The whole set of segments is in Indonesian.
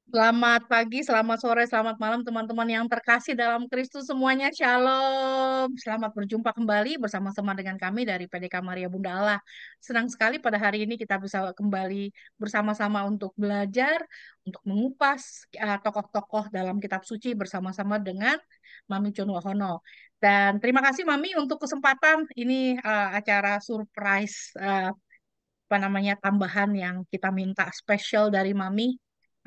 Selamat pagi, selamat sore, selamat malam teman-teman yang terkasih dalam Kristus semuanya. Shalom. Selamat berjumpa kembali bersama-sama dengan kami dari PDK Maria Bunda Allah. Senang sekali pada hari ini kita bisa kembali bersama-sama untuk belajar, untuk mengupas tokoh-tokoh dalam kitab suci bersama-sama dengan Mami Chun Wahono. Dan terima kasih Mami untuk kesempatan ini acara surprise apa namanya tambahan yang kita minta spesial dari Mami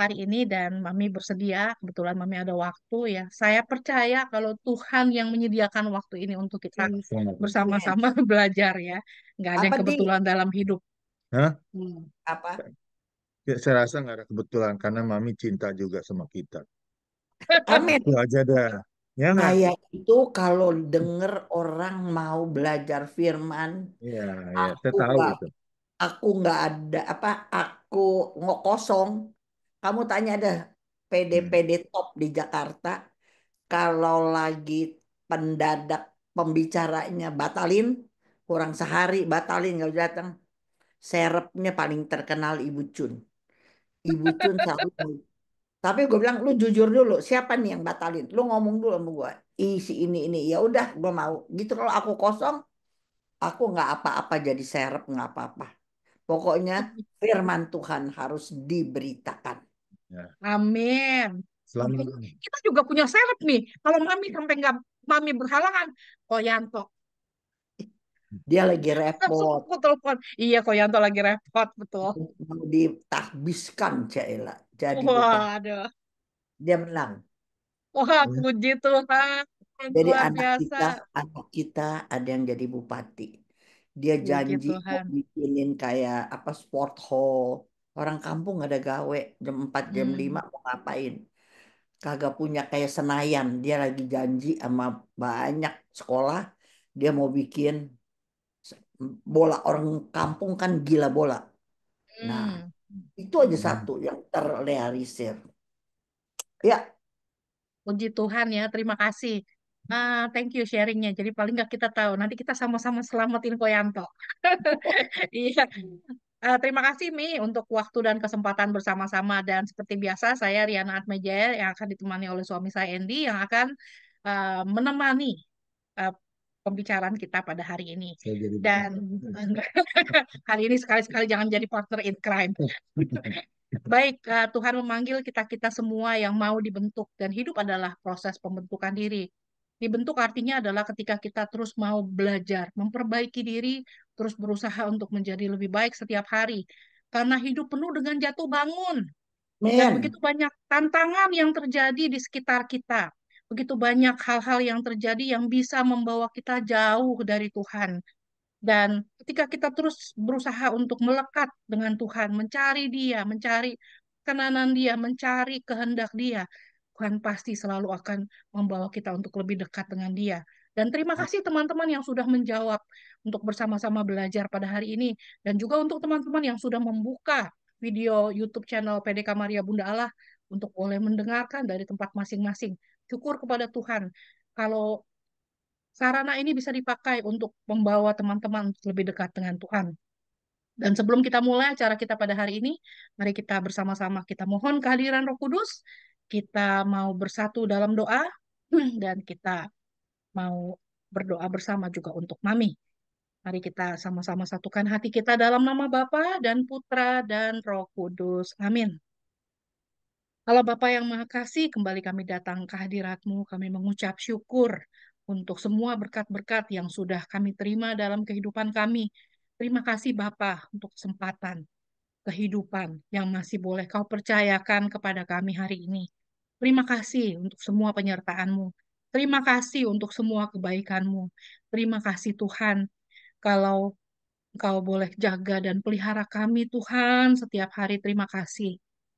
hari ini dan Mami bersedia kebetulan Mami ada waktu ya. Saya percaya kalau Tuhan yang menyediakan waktu ini untuk kita Amen. bersama-sama belajar ya. Nggak ada yang Apa di kebetulan dalam hidup. Hah? apa? Ya, saya rasa nggak ada kebetulan karena Mami cinta juga sama kita. Amin. Itu aja dah. Ya nggak? Saya itu kalau denger orang mau belajar firman, Iya, ya, saya aku tahu nggak itu. aku nggak ada apa, aku nggak kosong. Kamu tanya ada Hmm. PD-PD top di Jakarta, kalau lagi pendadak pembicaranya batalin, kurang sehari batalin nggak datang. Serepnya paling terkenal Ibu Cun. Ibu Cun selalu. Tapi gue bilang lu jujur dulu, siapa nih yang batalin? Lu ngomong dulu sama gue. Isi ini. Ya udah, gue mau. Gitu kalau aku kosong, aku nggak apa-apa jadi serep nggak apa-apa. Pokoknya firman Tuhan harus diberitakan. Ya. Amin. Selama Kita juga punya seleb nih. Kalau Mami sampai nggak Mami berhalangan, Koyanto. Dia lagi Langsung repot, aku telepon. Iya, Koyanto lagi repot, betul. mau ditahbiskan Cila. Jadi bupati. Waduh. Dia menang. Wah, ini, puji Tuhan. Jadi Luar biasa. anak kita ada yang jadi bupati. Dia Puji janji mau Tuhan. bikinin kayak apa sport hall. Orang kampung ada gawe jam 4 jam 5 Hmm. mau ngapain. Kagak punya kayak Senayan. Dia lagi janji sama banyak sekolah. Dia mau bikin bola. Orang kampung kan gila bola. Nah, Hmm. itu aja satu yang terrealisir. Ya, Puji Tuhan ya, terima kasih. Thank you sharingnya. Jadi paling nggak kita tahu. Nanti kita sama-sama selamatin Koyanto. Iya. Terima kasih Mi untuk waktu dan kesempatan bersama-sama dan seperti biasa saya Riana Atmajaya yang akan ditemani oleh suami saya Andy yang akan menemani uh, pembicaraan kita pada hari ini. saya jadi Dan hari ini sekali-sekali jangan jadi partner in crime. Baik, Tuhan memanggil kita-kita semua yang mau dibentuk dan hidup adalah proses pembentukan diri. Dibentuk artinya adalah ketika kita terus mau belajar, memperbaiki diri, terus berusaha untuk menjadi lebih baik setiap hari. Karena hidup penuh dengan jatuh bangun dan begitu men. banyak tantangan yang terjadi di sekitar kita. Begitu banyak hal-hal yang terjadi yang bisa membawa kita jauh dari Tuhan. Dan ketika kita terus berusaha untuk melekat dengan Tuhan, mencari Dia, mencari kenanan Dia, mencari kehendak Dia, Tuhan pasti selalu akan membawa kita untuk lebih dekat dengan Dia. Dan terima kasih teman-teman yang sudah menjawab untuk bersama-sama belajar pada hari ini. Dan juga untuk teman-teman yang sudah membuka video YouTube channel PDK Maria Bunda Allah untuk boleh mendengarkan dari tempat masing-masing. Syukur kepada Tuhan. Kalau sarana ini bisa dipakai untuk membawa teman-teman lebih dekat dengan Tuhan. Dan sebelum kita mulai acara kita pada hari ini, mari kita bersama-sama kita mohon kehadiran Roh Kudus. Kita mau bersatu dalam doa dan kita mau berdoa bersama juga untuk Mami. Mari kita sama-sama satukan hati kita dalam nama Bapa dan Putra dan Roh Kudus. Amin. Allah Bapa yang Maha Kasih, kembali kami datang ke hadirat-Mu. Kami mengucap syukur untuk semua berkat-berkat yang sudah kami terima dalam kehidupan kami. Terima kasih Bapa untuk kesempatan kehidupan yang masih boleh Kau percayakan kepada kami hari ini. Terima kasih untuk semua penyertaan-Mu. Terima kasih untuk semua kebaikan-Mu. Terima kasih Tuhan, kalau Engkau boleh jaga dan pelihara kami, Tuhan, setiap hari. Terima kasih.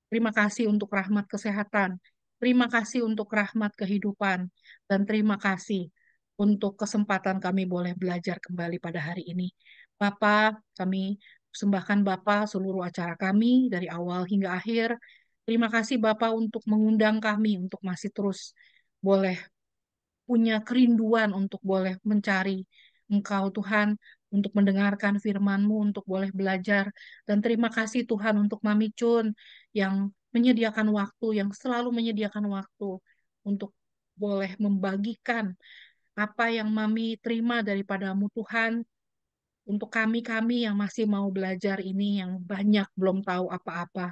Terima kasih untuk rahmat kesehatan. Terima kasih untuk rahmat kehidupan. Dan terima kasih untuk kesempatan kami boleh belajar kembali pada hari ini. Bapa, kami persembahkan Bapa seluruh acara kami dari awal hingga akhir. Terima kasih Bapa untuk mengundang kami untuk masih terus boleh punya kerinduan untuk boleh mencari Engkau Tuhan, untuk mendengarkan firman-Mu, untuk boleh belajar. Dan terima kasih Tuhan untuk Mami Chun yang menyediakan waktu, yang selalu menyediakan waktu untuk boleh membagikan apa yang Mami terima daripadamu Tuhan, untuk kami-kami yang masih mau belajar ini, yang banyak belum tahu apa-apa.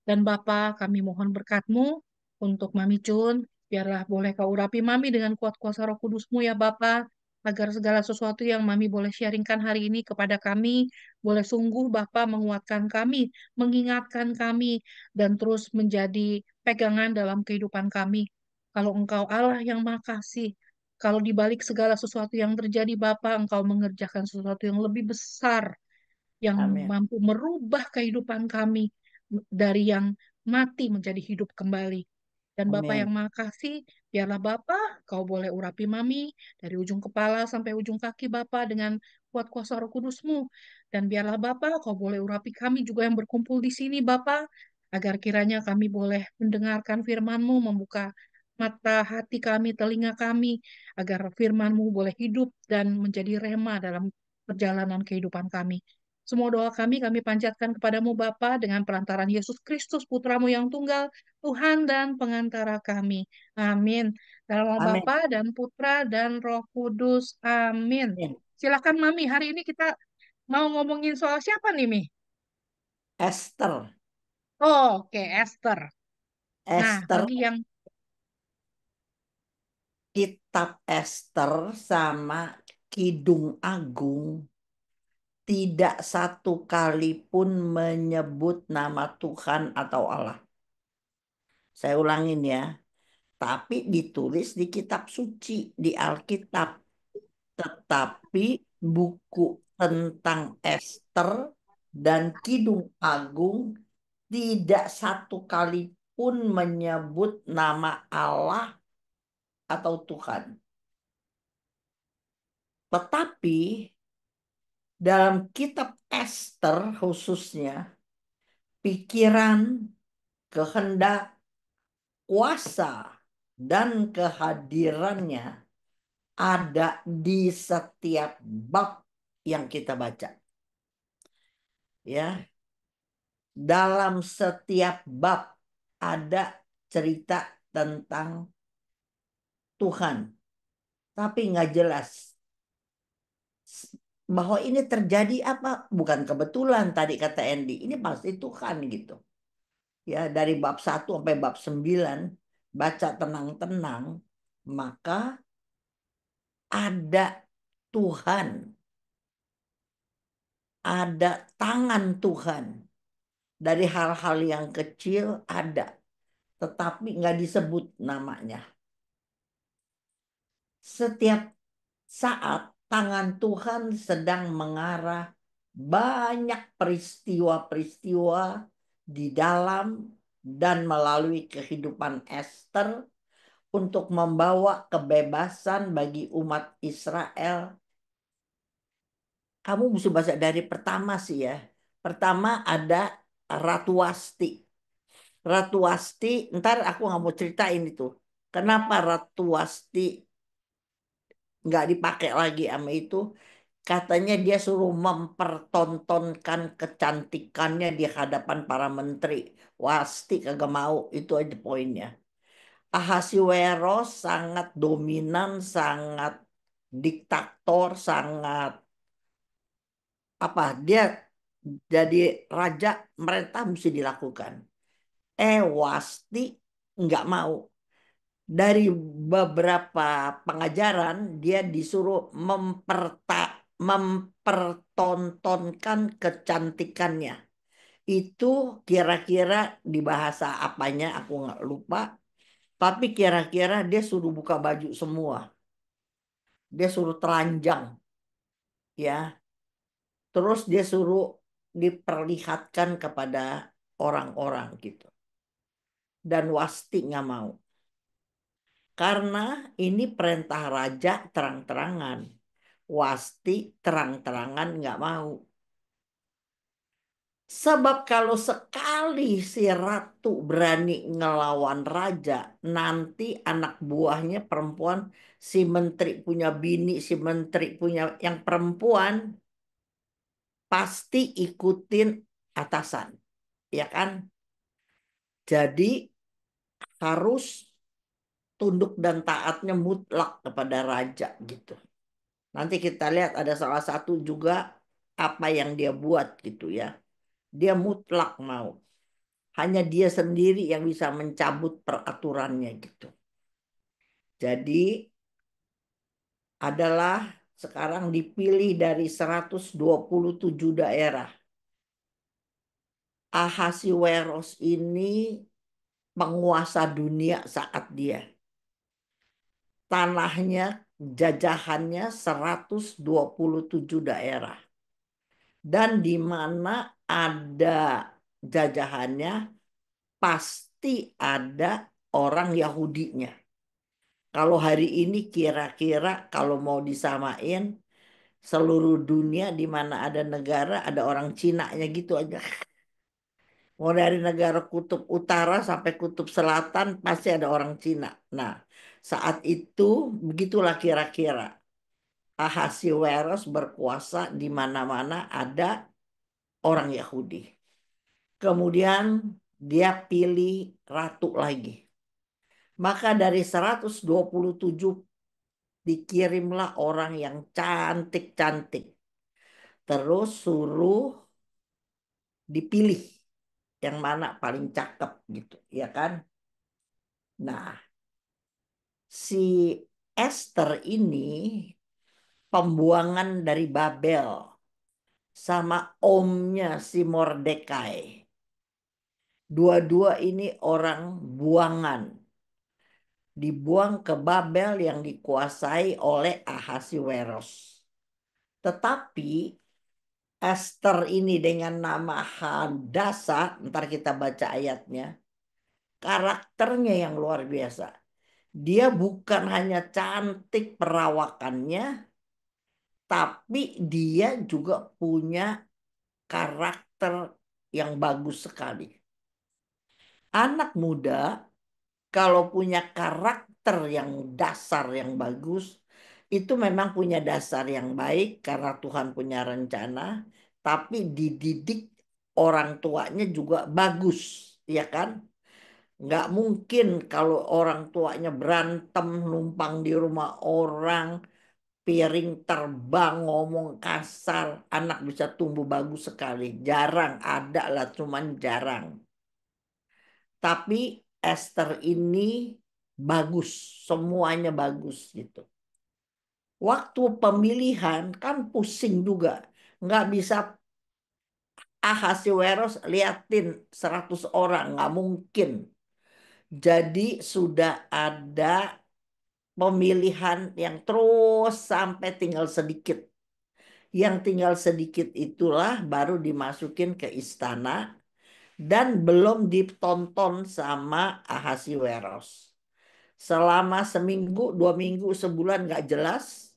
Dan Bapa, kami mohon berkat-Mu untuk Mami Cun, biarlah boleh Kau urapi Mami dengan kuat kuasa Roh Kudus-Mu ya Bapa, agar segala sesuatu yang Mami boleh sharingkan hari ini kepada kami, boleh sungguh Bapa menguatkan kami, mengingatkan kami, dan terus menjadi pegangan dalam kehidupan kami. Kalau Engkau Allah yang Maha Kasih, kalau di balik segala sesuatu yang terjadi, Bapa, Engkau mengerjakan sesuatu yang lebih besar, yang Amin. mampu merubah kehidupan kami dari yang mati menjadi hidup kembali. Dan Bapak Amin. yang Maha Kasih, biarlah Bapak, Kau boleh urapi Mami dari ujung kepala sampai ujung kaki Bapak dengan kuat kuasa Roh Kudus-Mu. Dan biarlah Bapak, Kau boleh urapi kami juga yang berkumpul di sini Bapak, agar kiranya kami boleh mendengarkan firman-Mu, membuka mata hati kami, telinga kami, agar firman-Mu boleh hidup dan menjadi rema dalam perjalanan kehidupan kami. Semua doa kami panjatkan kepadamu Bapa dengan perantaran Yesus Kristus Putramu yang tunggal, Tuhan dan pengantara kami. Amin. Dalam nama Amin. Bapa dan Putra dan Roh Kudus. Amin. Amin. Silakan Mami, hari ini kita mau ngomongin soal siapa nih, Mi? Esther. Oh, oke, Esther. Nah, Esther, bagi yang kitab Esther sama Kidung Agung tidak satu kali pun menyebut nama Tuhan atau Allah. Saya ulangin ya. Tapi ditulis di kitab suci, di Alkitab. Tetapi buku tentang Esther dan Kidung Agung tidak satu kali pun menyebut nama Allah atau Tuhan. Tetapi dalam kitab Esther khususnya, pikiran, kehendak, kuasa, dan kehadirannya ada di setiap bab yang kita baca. Ya, dalam setiap bab ada cerita tentang Tuhan, tapi nggak jelas bahwa ini terjadi apa. Bukan kebetulan tadi kata Andy, ini pasti Tuhan gitu. Ya, dari bab 1 sampai bab 9 baca tenang-tenang, maka ada Tuhan, ada tangan Tuhan. Dari hal-hal yang kecil ada, tetapi nggak disebut namanya. Setiap saat tangan Tuhan sedang mengarah banyak peristiwa-peristiwa di dalam dan melalui kehidupan Esther untuk membawa kebebasan bagi umat Israel. Kamu mesti baca dari pertama sih ya. Pertama ada Ratu Wasti. Ratu Wasti, ntar aku nggak mau ceritain itu. Kenapa Ratu Wasti nggak dipakai lagi sama itu? Katanya dia suruh mempertontonkan kecantikannya di hadapan para menteri. Wasti kagak mau, itu aja poinnya. Ahasiweros sangat dominan, sangat diktator, sangat apa? Dia jadi raja, merintah mesti dilakukan. Wasti nggak mau. Dari beberapa pengajaran dia disuruh mempertontonkan kecantikannya. Itu kira-kira di bahasa apanya aku nggak lupa. Tapi kira-kira dia suruh buka baju semua. Dia suruh telanjang, ya. Terus dia suruh diperlihatkan kepada orang-orang gitu. Dan Wasti nggak mau. Karena ini perintah raja terang-terangan. Wasti terang-terangan nggak mau. Sebab kalau sekali si ratu berani ngelawan raja, nanti anak buahnya perempuan, si menteri punya bini, si menteri punya yang perempuan, pasti ikutin atasan, ya kan? Jadi harus tunduk dan taatnya mutlak kepada raja gitu. Nanti kita lihat ada salah satu juga apa yang dia buat gitu ya. Dia mutlak mau. Hanya dia sendiri yang bisa mencabut peraturannya gitu. Jadi adalah sekarang dipilih dari 127 daerah. Ahasiweros ini penguasa dunia saat dia. Tanahnya, jajahannya 127 daerah. Dan di mana ada jajahannya, pasti ada orang Yahudinya. Kalau hari ini kira-kira kalau mau disamain, seluruh dunia di mana ada negara, ada orang Cina-nya gitu aja. Mau dari negara kutub utara sampai kutub selatan pasti ada orang Cina. Nah, saat itu begitulah kira-kira. Ahasiweros berkuasa di mana-mana ada orang Yahudi. Kemudian dia pilih ratu lagi. Maka dari 127 dikirimlah orang yang cantik-cantik. Terus suruh dipilih yang mana paling cakep gitu, ya kan? Nah, si Esther ini pembuangan dari Babel sama omnya si Mordekai. Dua-dua ini orang buangan. Dibuang ke Babel yang dikuasai oleh Ahasiweros. Tetapi Esther ini dengan nama Hadasa, ntar kita baca ayatnya, karakternya yang luar biasa. Dia bukan hanya cantik perawakannya, tapi dia juga punya karakter yang bagus sekali. Anak muda kalau punya karakter yang dasar yang bagus, itu memang punya dasar yang baik karena Tuhan punya rencana, tapi dididik orang tuanya juga bagus, ya kan? Nggak mungkin kalau orang tuanya berantem, numpang di rumah orang, piring terbang, ngomong kasar, anak bisa tumbuh bagus sekali. Jarang ada lah, cuman jarang. Tapi Esther ini bagus, semuanya bagus gitu. Waktu pemilihan kan pusing juga. Nggak bisa Ahasiweros liatin 100 orang, nggak mungkin. Jadi sudah ada pemilihan yang terus sampai tinggal sedikit. Yang tinggal sedikit itulah baru dimasukin ke istana dan belum ditonton sama Ahasiweros. Selama seminggu, 2 minggu, sebulan nggak jelas.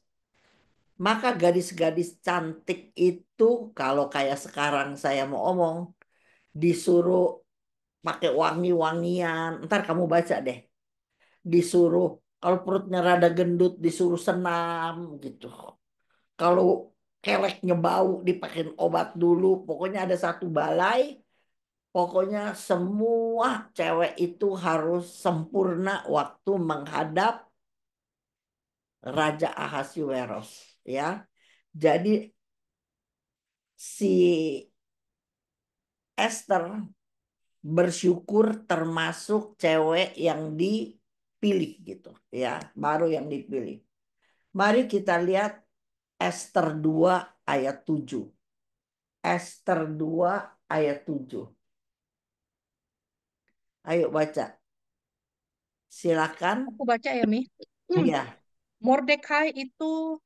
Maka gadis-gadis cantik itu kalau kayak sekarang saya mau omong disuruh pakai wangi-wangian. Ntar kamu baca deh. Disuruh kalau perutnya rada gendut disuruh senam gitu. Kalau keleknya bau dipakein obat dulu. Pokoknya ada satu balai. Pokoknya semua cewek itu harus sempurna waktu menghadap Raja Ahasiweros, ya. Jadi si Esther bersyukur termasuk cewek yang dipilih gitu, ya, baru yang dipilih. Mari kita lihat Esther 2 ayat 7. Esther 2 ayat 7. Ayo baca. Silakan. Aku baca ya, Mi. Iya, Mordekai itu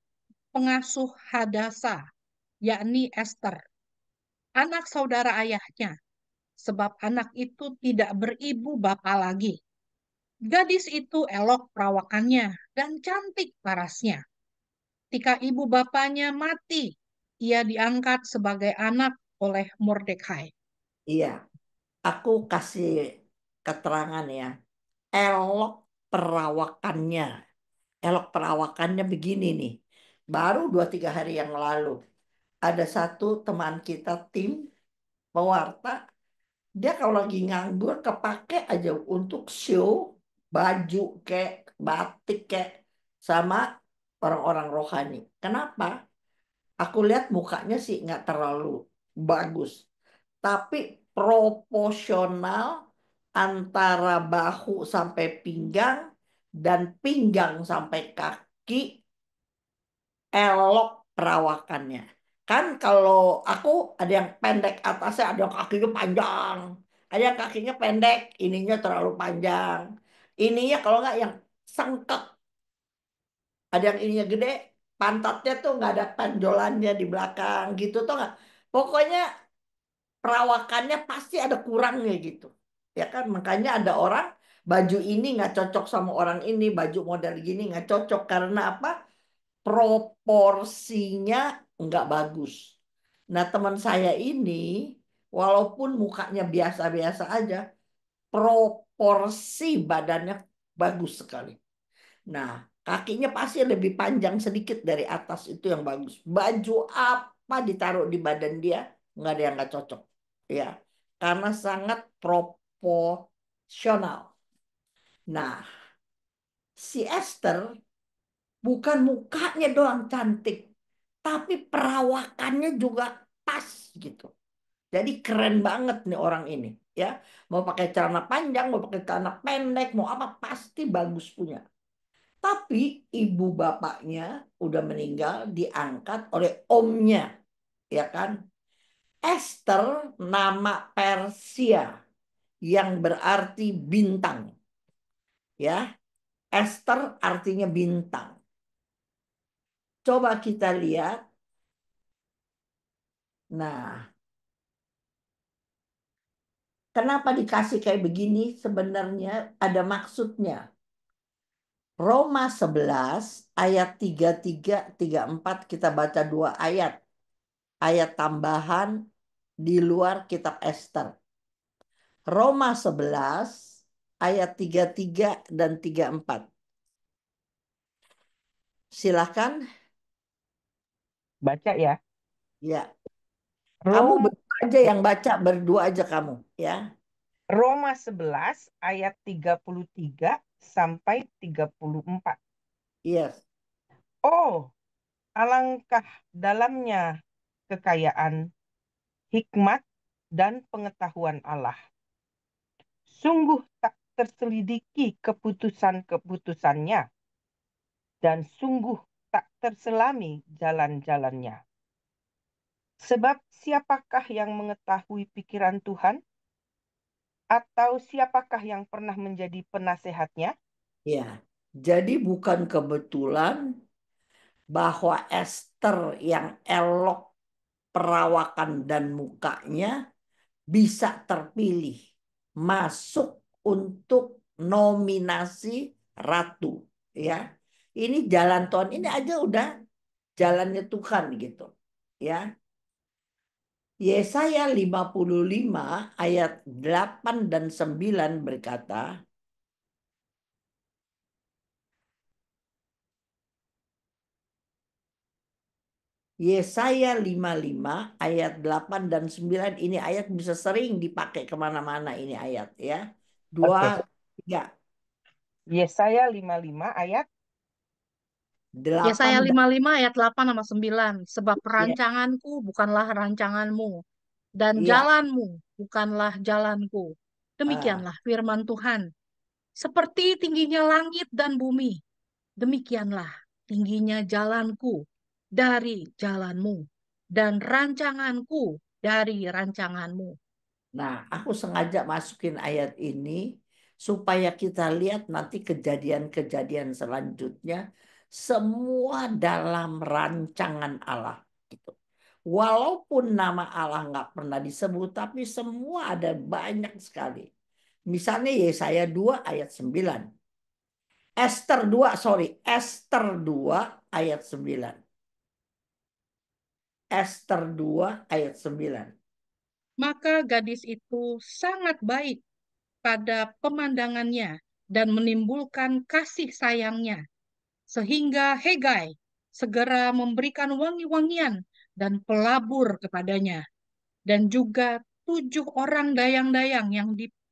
pengasuh Hadasa, yakni Esther, anak saudara ayahnya, sebab anak itu tidak beribu bapa lagi. Gadis itu elok perawakannya dan cantik parasnya. Ketika ibu bapanya mati, ia diangkat sebagai anak oleh Mordekai. iya. Aku kasih keterangan ya. Elok perawakannya. Elok perawakannya begini nih. Baru 2-3 hari yang lalu. Ada satu teman kita tim pewarta Dia kalau lagi nganggur kepake aja untuk show baju kayak batik kayak sama orang-orang rohani. Kenapa? Aku lihat mukanya sih nggak terlalu bagus, tapi proporsional antara bahu sampai pinggang dan pinggang sampai kaki elok perawakannya. Kan kalau aku ada yang pendek atasnya, ada yang kakinya panjang, ada yang kakinya pendek, ininya terlalu panjang. Ininya kalau nggak yang sengkek, ada yang ininya gede, pantatnya tuh nggak ada panjolannya di belakang gitu tuh nggak. Pokoknya perawakannya pasti ada kurangnya gitu. Ya kan, makanya ada orang baju ini nggak cocok sama orang ini, baju model gini nggak cocok karena apa? Proporsinya nggak bagus. Nah, teman saya ini, walaupun mukanya biasa-biasa aja, proporsi badannya bagus sekali. Nah, kakinya pasti lebih panjang sedikit dari atas itu yang bagus. Baju apa ditaruh di badan dia, nggak ada yang nggak cocok. Ya, karena sangat proporsional. Nah, si Esther bukan mukanya doang cantik, tapi perawakannya juga pas gitu. Jadi keren banget nih orang ini, ya. Mau pakai celana panjang, mau pakai celana pendek, mau apa pasti bagus punya. Tapi ibu bapaknya udah meninggal, diangkat oleh omnya, ya kan? Esther nama Persia yang berarti bintang, ya. Esther artinya bintang. Coba kita lihat. Nah, kenapa dikasih kayak begini? Sebenarnya ada maksudnya. Roma 11 ayat 33 34 kita baca dua ayat. Ayat tambahan di luar kitab Esther. Roma 11 ayat 33 dan 34. Silahkan. Baca ya. Ya, kamu Rom, berdua aja yang baca, berdua aja kamu, ya. Roma 11 ayat 33 sampai 34. Yes. Oh, alangkah dalamnya kekayaan, hikmat, dan pengetahuan Allah. Sungguh tak terselidiki keputusan-keputusannya, dan sungguh tak terselami jalan-jalannya. Sebab siapakah yang mengetahui pikiran Tuhan? Atau siapakah yang pernah menjadi penasehatnya? Ya. Jadi bukan kebetulan bahwa Esther yang elok perawakan dan mukanya bisa terpilih masuk untuk nominasi ratu, ya. Ini jalan Tuhan, ini aja udah jalannya Tuhan gitu, ya. Yesaya 55 ayat 8 dan 9 berkata, Yesaya 55 ayat 8 dan 9 ini ayat bisa sering dipakai kemana-mana ini ayat, ya. Dua, Oke. tiga, Yesaya 55 ayat delapan Yesaya dan 55 ayat 8 sama 9. Sebab ya, rancanganku bukanlah rancanganmu, dan iya. jalanmu bukanlah jalanku. Ah, Demikianlah firman Tuhan. Seperti tingginya langit dan bumi, demikianlah tingginya jalanku dari jalanmu, dan rancanganku dari rancanganmu. nah, aku sengaja masukin ayat ini supaya kita lihat nanti kejadian-kejadian selanjutnya semua dalam rancangan Allah gitu. Walaupun nama Allah nggak pernah disebut, tapi semua ada banyak sekali. Misalnya Yesaya 2 ayat 9. Esther 2 ayat 9. Esther 2 ayat 9. Maka gadis itu sangat baik pada pemandangannya dan menimbulkan kasih sayangnya, sehingga Hegai segera memberikan wangi-wangian dan pelabur kepadanya, dan juga 7 orang dayang-dayang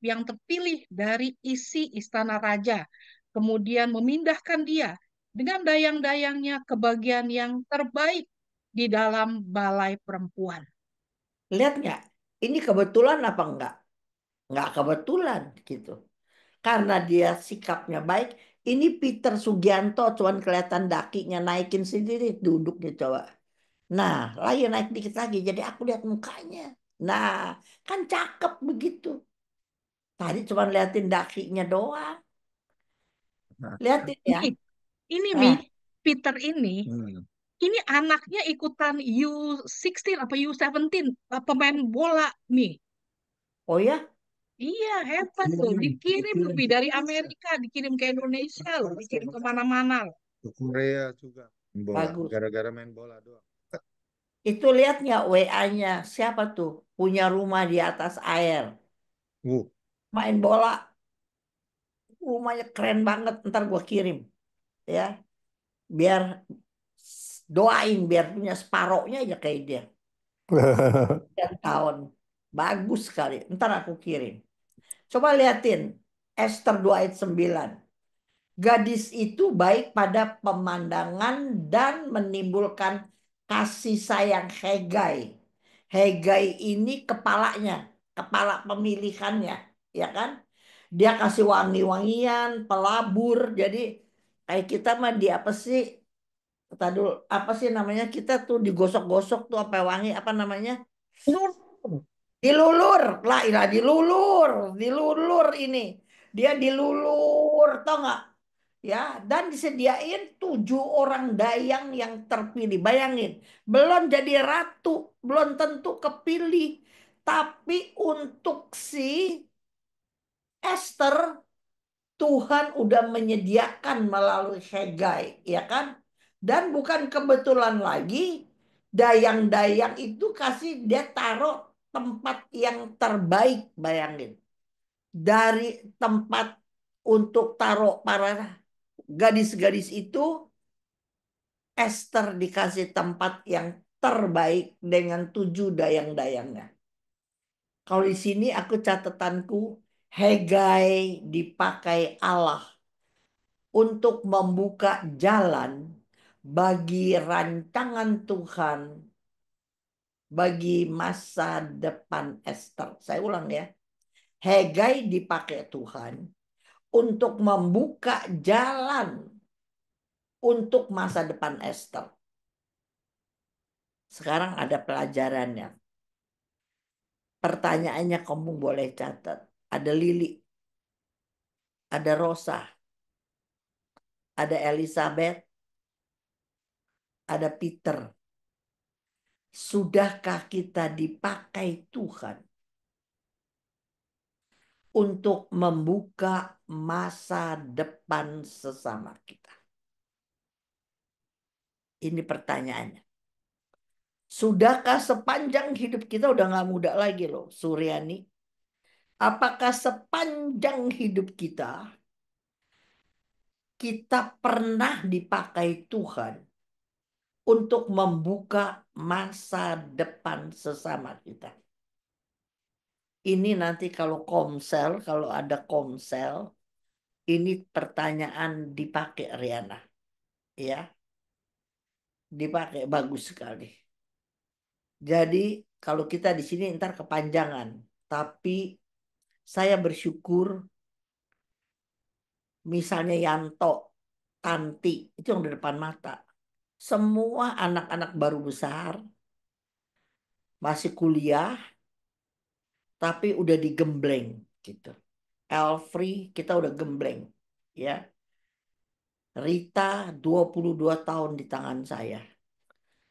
yang terpilih dari isi istana raja, kemudian memindahkan dia dengan dayang-dayangnya ke bagian yang terbaik di dalam balai perempuan. Lihat nggak? Ini kebetulan apa enggak? Nggak kebetulan gitu. Karena dia sikapnya baik. Ini Peter Sugianto cuman kelihatan dakinya naikin sendiri duduknya coba. Nah, lagi naik dikit lagi. Jadi aku lihat mukanya. Nah, kan cakep begitu. Tadi cuma liatin dakinya doang. Nah, Liatin ya. Nih, ini Mi, Eh, Peter hmm. ini anaknya ikutan U16 apa U17 pemain bola Mi. oh ya, Iya, hebat loh. Dikirim lebih dari Amerika, dikirim ke Indonesia loh, dikirim kemana-mana loh. Ke Korea juga main bola, bagus. gara-gara main bola doang. Itu lihat nggak WA-nya? Siapa tuh? Punya rumah di atas air. Uh, Main bola. Rumahnya keren banget. Ntar gua kirim. Ya. Biar doain. Biar punya separohnya aja kayak dia. 9 tahun. Bagus sekali. Ntar aku kirim. Coba liatin. Esther 2 ayat 9. Gadis itu baik pada pemandangan dan menimbulkan kasih sayang Hegai. Hegai ini kepalanya, kepala pemilihannya, ya kan? Dia kasih wangi-wangian, pelabur. Jadi kayak kita mah di apa sih? Tadi apa sih namanya? Kita tuh digosok-gosok tuh apa wangi apa namanya? Dilulur, lah ilah dilulur, dilulur ini. Dia dilulur, tau nggak? Ya, dan disediain 7 orang dayang yang terpilih. Bayangin, belum jadi ratu, belum tentu kepilih. Tapi untuk si Esther, Tuhan udah menyediakan melalui Hegai, ya kan? Dan bukan kebetulan lagi, dayang-dayang itu kasih dia taruh tempat yang terbaik, bayangin. Dari tempat untuk taruh para gadis-gadis itu, Esther dikasih tempat yang terbaik dengan 7 dayang-dayangnya. Kalau di sini aku catatanku, Hegai dipakai Allah untuk membuka jalan bagi rancangan Tuhan bagi masa depan Esther. Saya ulang ya. Hegai dipakai Tuhan untuk membuka jalan untuk masa depan Esther. Sekarang ada pelajarannya. Pertanyaannya kamu boleh catat. Ada Lili, ada Rosa, ada Elizabeth, ada Peter. Sudahkah kita dipakai Tuhan untuk membuka masa depan sesama kita? Ini pertanyaannya. Sudahkah sepanjang hidup kita udah nggak muda lagi loh, Suryani? Apakah sepanjang hidup kita pernah dipakai Tuhan untuk membuka masa depan sesama kita? Ini nanti kalau komsel, kalau ada komsel, ini pertanyaan dipakai Riana, ya, dipakai bagus sekali. Jadi kalau kita di sini ntar kepanjangan, tapi saya bersyukur misalnya Yanto, Tanti, itu yang di depan mata. Semua anak-anak baru besar, masih kuliah, tapi udah digembleng gitu. Elfri kita udah gembleng, ya. Rita 22 tahun di tangan saya.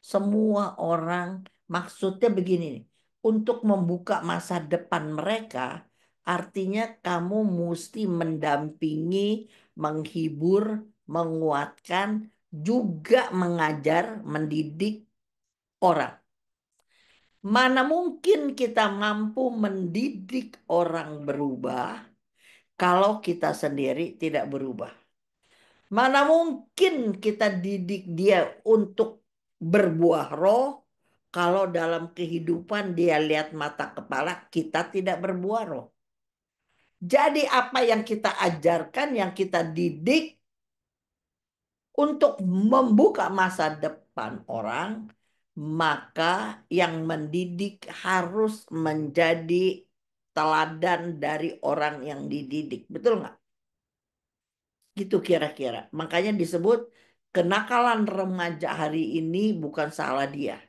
Semua orang maksudnya begini nih, untuk membuka masa depan mereka, artinya kamu mesti mendampingi, menghibur, menguatkan, juga mengajar, mendidik orang. Mana mungkin kita mampu mendidik orang berubah kalau kita sendiri tidak berubah. Mana mungkin kita didik dia untuk berbuah roh, Kalau dalam kehidupan dia lihat mata kepala, kita tidak berbuah roh. Jadi apa yang kita ajarkan, yang kita didik untuk membuka masa depan orang, maka yang mendidik harus menjadi teladan dari orang yang dididik. Betul nggak? Gitu kira-kira. Makanya disebut kenakalan remaja hari ini bukan salah dia,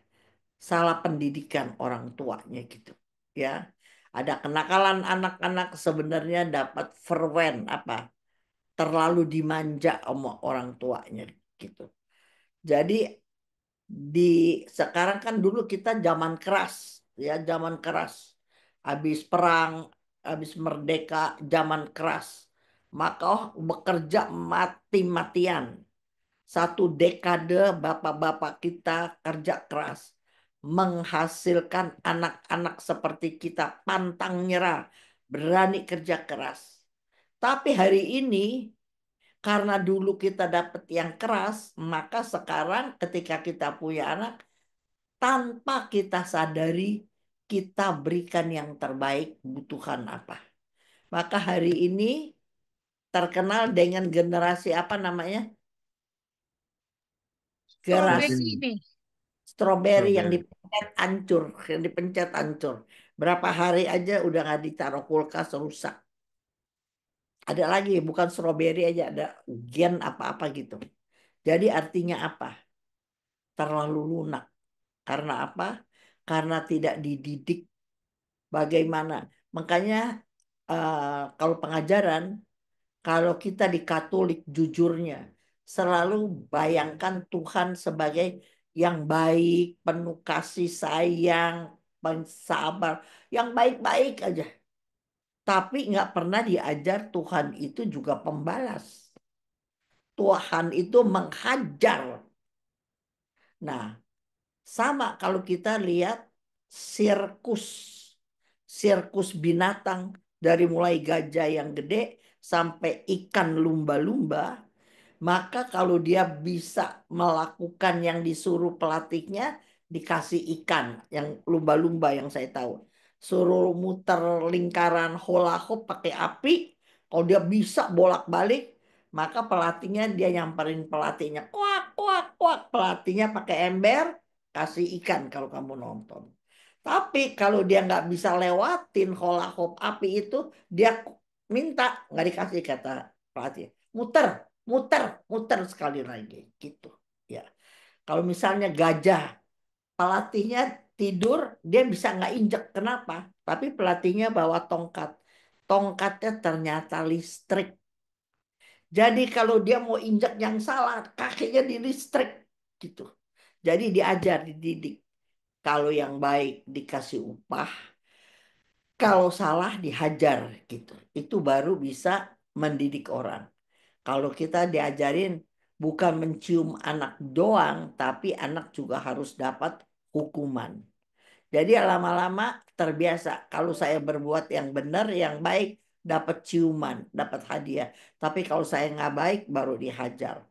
salah pendidikan orang tuanya gitu. Ya, ada kenakalan anak-anak sebenarnya dapat verwen apa? Terlalu dimanja sama orang tuanya gitu. Jadi di sekarang kan dulu kita zaman keras, ya zaman keras. Habis perang, habis merdeka, zaman keras. Maka bekerja mati-matian. Satu dekade bapak-bapak kita kerja keras. Menghasilkan anak-anak seperti kita pantang nyerah, berani kerja keras. Tapi hari ini karena dulu kita dapat yang keras, maka sekarang ketika kita punya anak, tanpa kita sadari, kita berikan yang terbaik, butuhan apa. Maka hari ini terkenal dengan generasi apa namanya? Strawberry Generasi Strawberry. ini. stroberi yang Strawberry. dipencet hancur, yang dipencet hancur. Berapa hari aja udah nggak ditaruh kulkas rusak. Ada lagi, bukan stroberi aja, ada gen apa-apa gitu. Jadi artinya apa? Terlalu lunak. Karena apa? Karena tidak dididik bagaimana. Makanya kalau pengajaran, kalau kita di Katolik jujurnya, selalu bayangkan Tuhan sebagai yang baik, penuh kasih sayang, pensabar, yang baik-baik aja. Tapi nggak pernah diajar Tuhan itu juga pembalas. Tuhan itu menghajar. Nah, sama kalau kita lihat sirkus. Sirkus binatang dari mulai gajah yang gede sampai ikan lumba-lumba. Maka kalau dia bisa melakukan yang disuruh pelatihnya, dikasih ikan yang lumba-lumba yang saya tahu. Suruh muter lingkaran hula hoop pakai api, kalau dia bisa bolak-balik, maka pelatihnya dia nyamperin pelatihnya, kuak kuak kuak, pelatihnya pakai ember, kasih ikan kalau kamu nonton. Tapi kalau dia nggak bisa lewatin hula hoop api itu, dia minta nggak dikasih kata pelatih. Muter, muter, muter sekali lagi gitu. Ya, kalau misalnya gajah, pelatihnya tidur, dia bisa nggak injek. Kenapa? Tapi pelatihnya bawa tongkat. Tongkatnya ternyata listrik. Jadi kalau dia mau injek yang salah, kakinya di listrik gitu. Jadi diajar, dididik. Kalau yang baik dikasih upah, kalau salah dihajar gitu. Itu baru bisa mendidik orang. Kalau kita diajarin bukan mencium anak doang, tapi anak juga harus dapat hukuman. Jadi lama-lama terbiasa. Kalau saya berbuat yang benar, yang baik, dapat ciuman, dapat hadiah. Tapi kalau saya nggak baik, baru dihajar.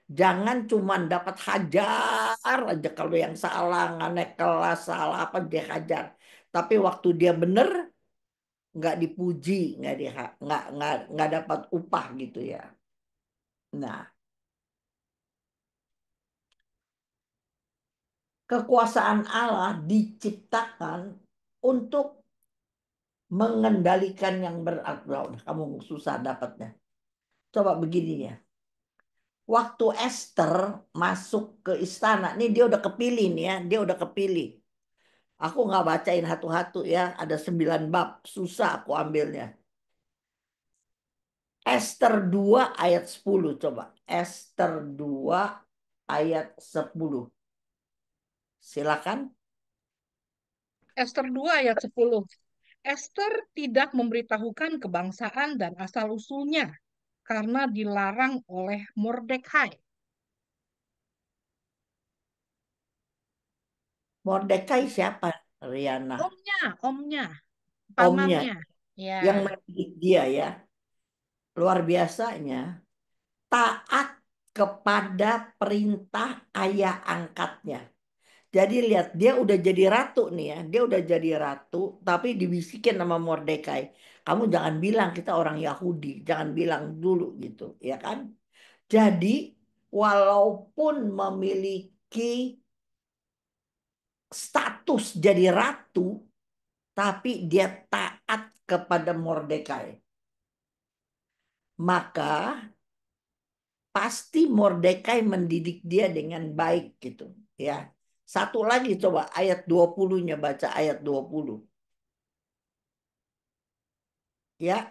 Jangan cuman dapat hajar aja kalau yang salah, nggak naik kelas, salah apa dia hajar. Tapi waktu dia benar, nggak dipuji, nggak dapat upah gitu ya. Nah, kekuasaan Allah diciptakan untuk mengendalikan yang berat. Kamu susah dapatnya. Coba begini ya. Waktu Esther masuk ke istana, nih dia udah kepilih nih ya, dia udah kepilih. Aku nggak bacain satu-satu ya, ada 9 bab, susah aku ambilnya. Esther 2 ayat 10 coba. Esther 2 ayat 10. Silakan. Esther 2 ayat 10. Esther tidak memberitahukan kebangsaan dan asal-usulnya karena dilarang oleh Mordekai. Mordekai siapa, Riana? Omnya, Omnya pamannya. Ya, yang mendidik dia ya. Luar biasanya taat kepada perintah ayah angkatnya. Jadi lihat, dia udah jadi ratu nih ya. Dia udah jadi ratu, tapi dibisikin sama Mordekai. Kamu jangan bilang kita orang Yahudi. Jangan bilang dulu gitu, ya kan? Jadi, walaupun memiliki status jadi ratu, tapi dia taat kepada Mordekai. Maka pasti Mordekai mendidik dia dengan baik gitu, ya. Satu lagi coba ayat 20-nya, baca ayat 20. Ya,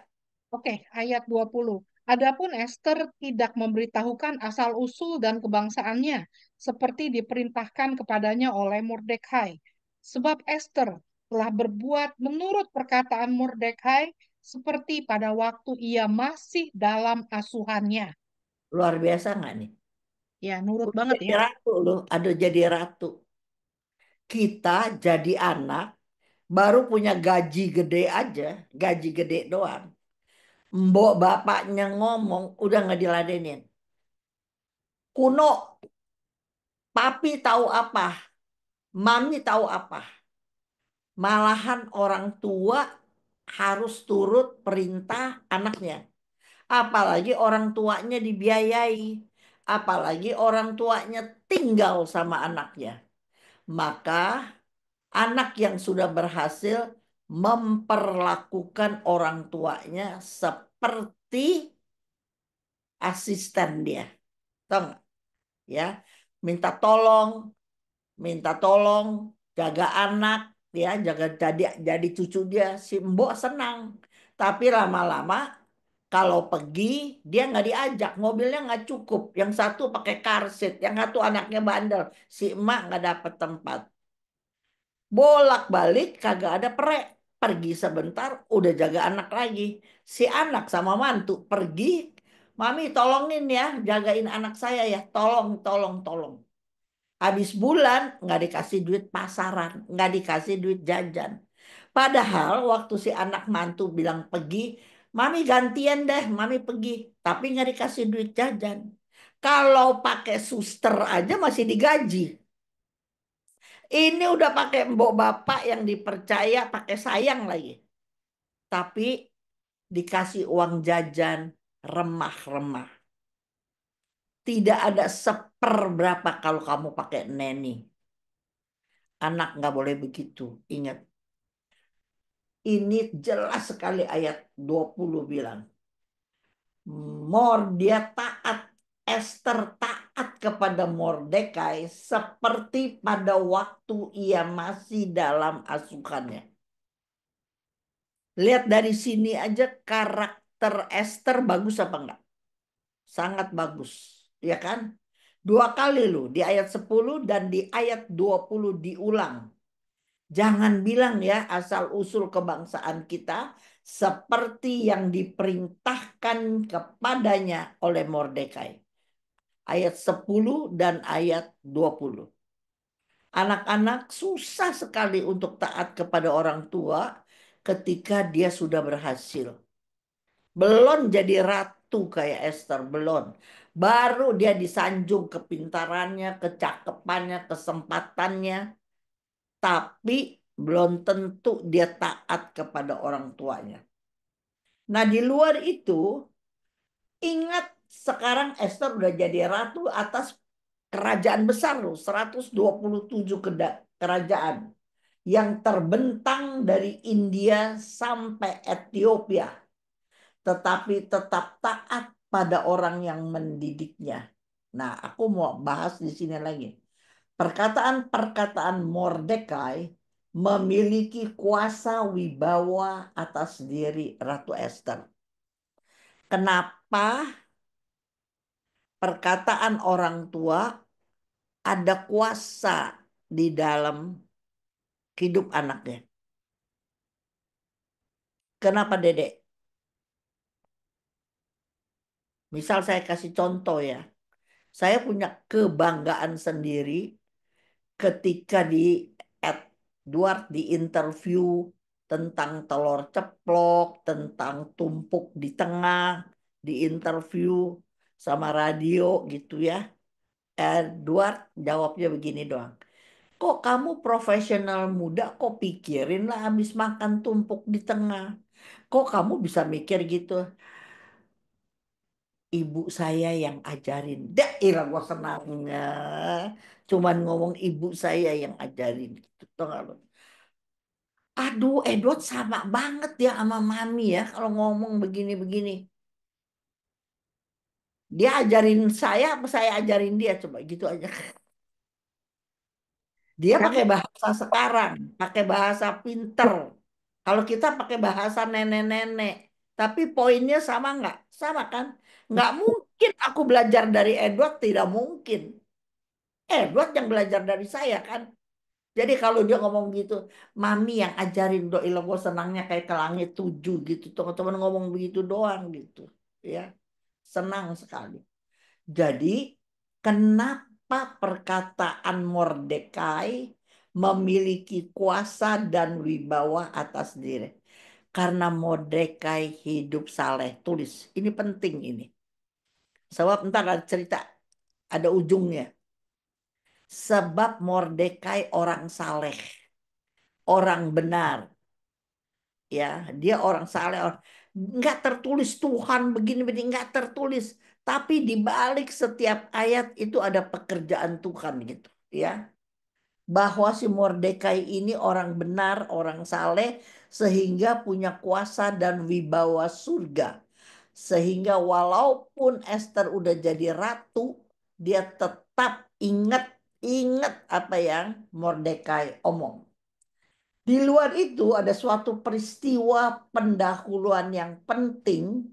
Oke, ayat 20. Adapun Ester tidak memberitahukan asal-usul dan kebangsaannya, seperti diperintahkan kepadanya oleh Mordekai. Sebab Ester telah berbuat menurut perkataan Mordekai, seperti pada waktu ia masih dalam asuhannya. luar biasa nggak nih? Ya, nurut Udah banget jadi ya. ratu loh, ada jadi ratu. Kita jadi anak, baru punya gaji gede aja, gaji gede doang. Mbok bapaknya ngomong, udah nggak diladenin. Kuno, papi tahu apa, mami tahu apa. Malahan orang tua harus turut perintah anaknya. Apalagi orang tuanya dibiayai. Apalagi orang tuanya tinggal sama anaknya. Maka anak yang sudah berhasil memperlakukan orang tuanya seperti asisten dia. Tahu nggak? Ya, minta tolong, minta tolong, jaga anak, ya, jadi cucu dia. Si Mbok senang, tapi lama-lama kalau pergi dia nggak diajak, mobilnya nggak cukup. Yang satu pakai car seat, yang satu anaknya bandel, si emak nggak dapet tempat. Bolak-balik kagak ada perek. Pergi sebentar, udah jaga anak lagi. Si anak sama mantu pergi, mami tolongin ya, jagain anak saya ya, tolong, tolong, tolong. Habis bulan nggak dikasih duit pasaran, nggak dikasih duit jajan. Padahal waktu si anak mantu bilang pergi, mami gantian deh, mami pergi. Tapi nggak dikasih duit jajan. Kalau pakai suster aja masih digaji. Ini udah pakai mbok bapak yang dipercaya, pakai sayang lagi. Tapi dikasih uang jajan remah-remah. Tidak ada seperberapa kalau kamu pakai neni. Anak nggak boleh begitu. Ingat. Ini jelas sekali ayat 20 bilang. Dia taat. Ester taat kepada Mordekai seperti pada waktu ia masih dalam asuhannya. Lihat dari sini aja karakter Ester bagus apa enggak? Sangat bagus, ya kan? Dua kali loh, di ayat 10 dan di ayat 20 diulang. Jangan bilang ya asal-usul kebangsaan kita seperti yang diperintahkan kepadanya oleh Mordekai. Ayat 10 dan ayat 20. Anak-anak susah sekali untuk taat kepada orang tua ketika dia sudah berhasil. Belum jadi ratu kayak Esther, belum. Baru dia disanjung kepintarannya, kecakapannya, kesempatannya. Tapi belum tentu dia taat kepada orang tuanya. Nah, di luar itu, ingat sekarang Esther udah jadi ratu atas kerajaan besar loh, 127 kerajaan yang terbentang dari India sampai Ethiopia, tetapi tetap taat pada orang yang mendidiknya. Nah, aku mau bahas di sini lagi. Perkataan-perkataan Mordekai memiliki kuasa wibawa atas diri Ratu Esther. Kenapa perkataan orang tua ada kuasa di dalam hidup anaknya? Kenapa Dedek? Misal saya kasih contoh ya. Saya punya kebanggaan sendiri ketika di Edward di interview tentang telur ceplok, tentang tumpuk di tengah, di interview sama radio gitu ya. Edward jawabnya begini doang. Kok kamu profesional muda, kok pikirin lah habis makan tumpuk di tengah. Kok kamu bisa mikir gitu? Ibu saya yang ajarin. Dah, ilah gua senangnya. Cuman ngomong ibu saya yang ajarin gitu. Tau gak lo? Aduh, Edward sama banget ya sama Mami ya kalau ngomong begini-begini. Dia ajarin saya apa saya ajarin dia? Coba gitu aja. Dia Karena pakai bahasa sekarang, pakai bahasa pinter. Kalau kita pakai bahasa nenek-nenek. Tapi poinnya sama nggak? Sama kan? Nggak mungkin aku belajar dari Edward, tidak mungkin. Edward yang belajar dari saya kan? Jadi kalau dia ngomong gitu, Mami yang ajarin doi lo gue senangnya kayak ke langit tujuh gitu. Teman-teman ngomong begitu doang gitu. Ya, senang sekali. Jadi, kenapa perkataan Mordekai memiliki kuasa dan wibawa atas diri? Karena Mordekai hidup saleh. Tulis, ini penting ini. Sebab ntar ada cerita, ada ujungnya. Sebab Mordekai orang saleh, orang benar. Ya, dia orang saleh. Nggak tertulis Tuhan begini-begini, nggak tertulis. Tapi di balik setiap ayat itu ada pekerjaan Tuhan gitu. Ya, bahwa si Mordekai ini orang benar, orang saleh, sehingga punya kuasa dan wibawa surga. Sehingga walaupun Esther udah jadi ratu, dia tetap ingat apa yang Mordekai omong. Di luar itu ada suatu peristiwa pendahuluan yang penting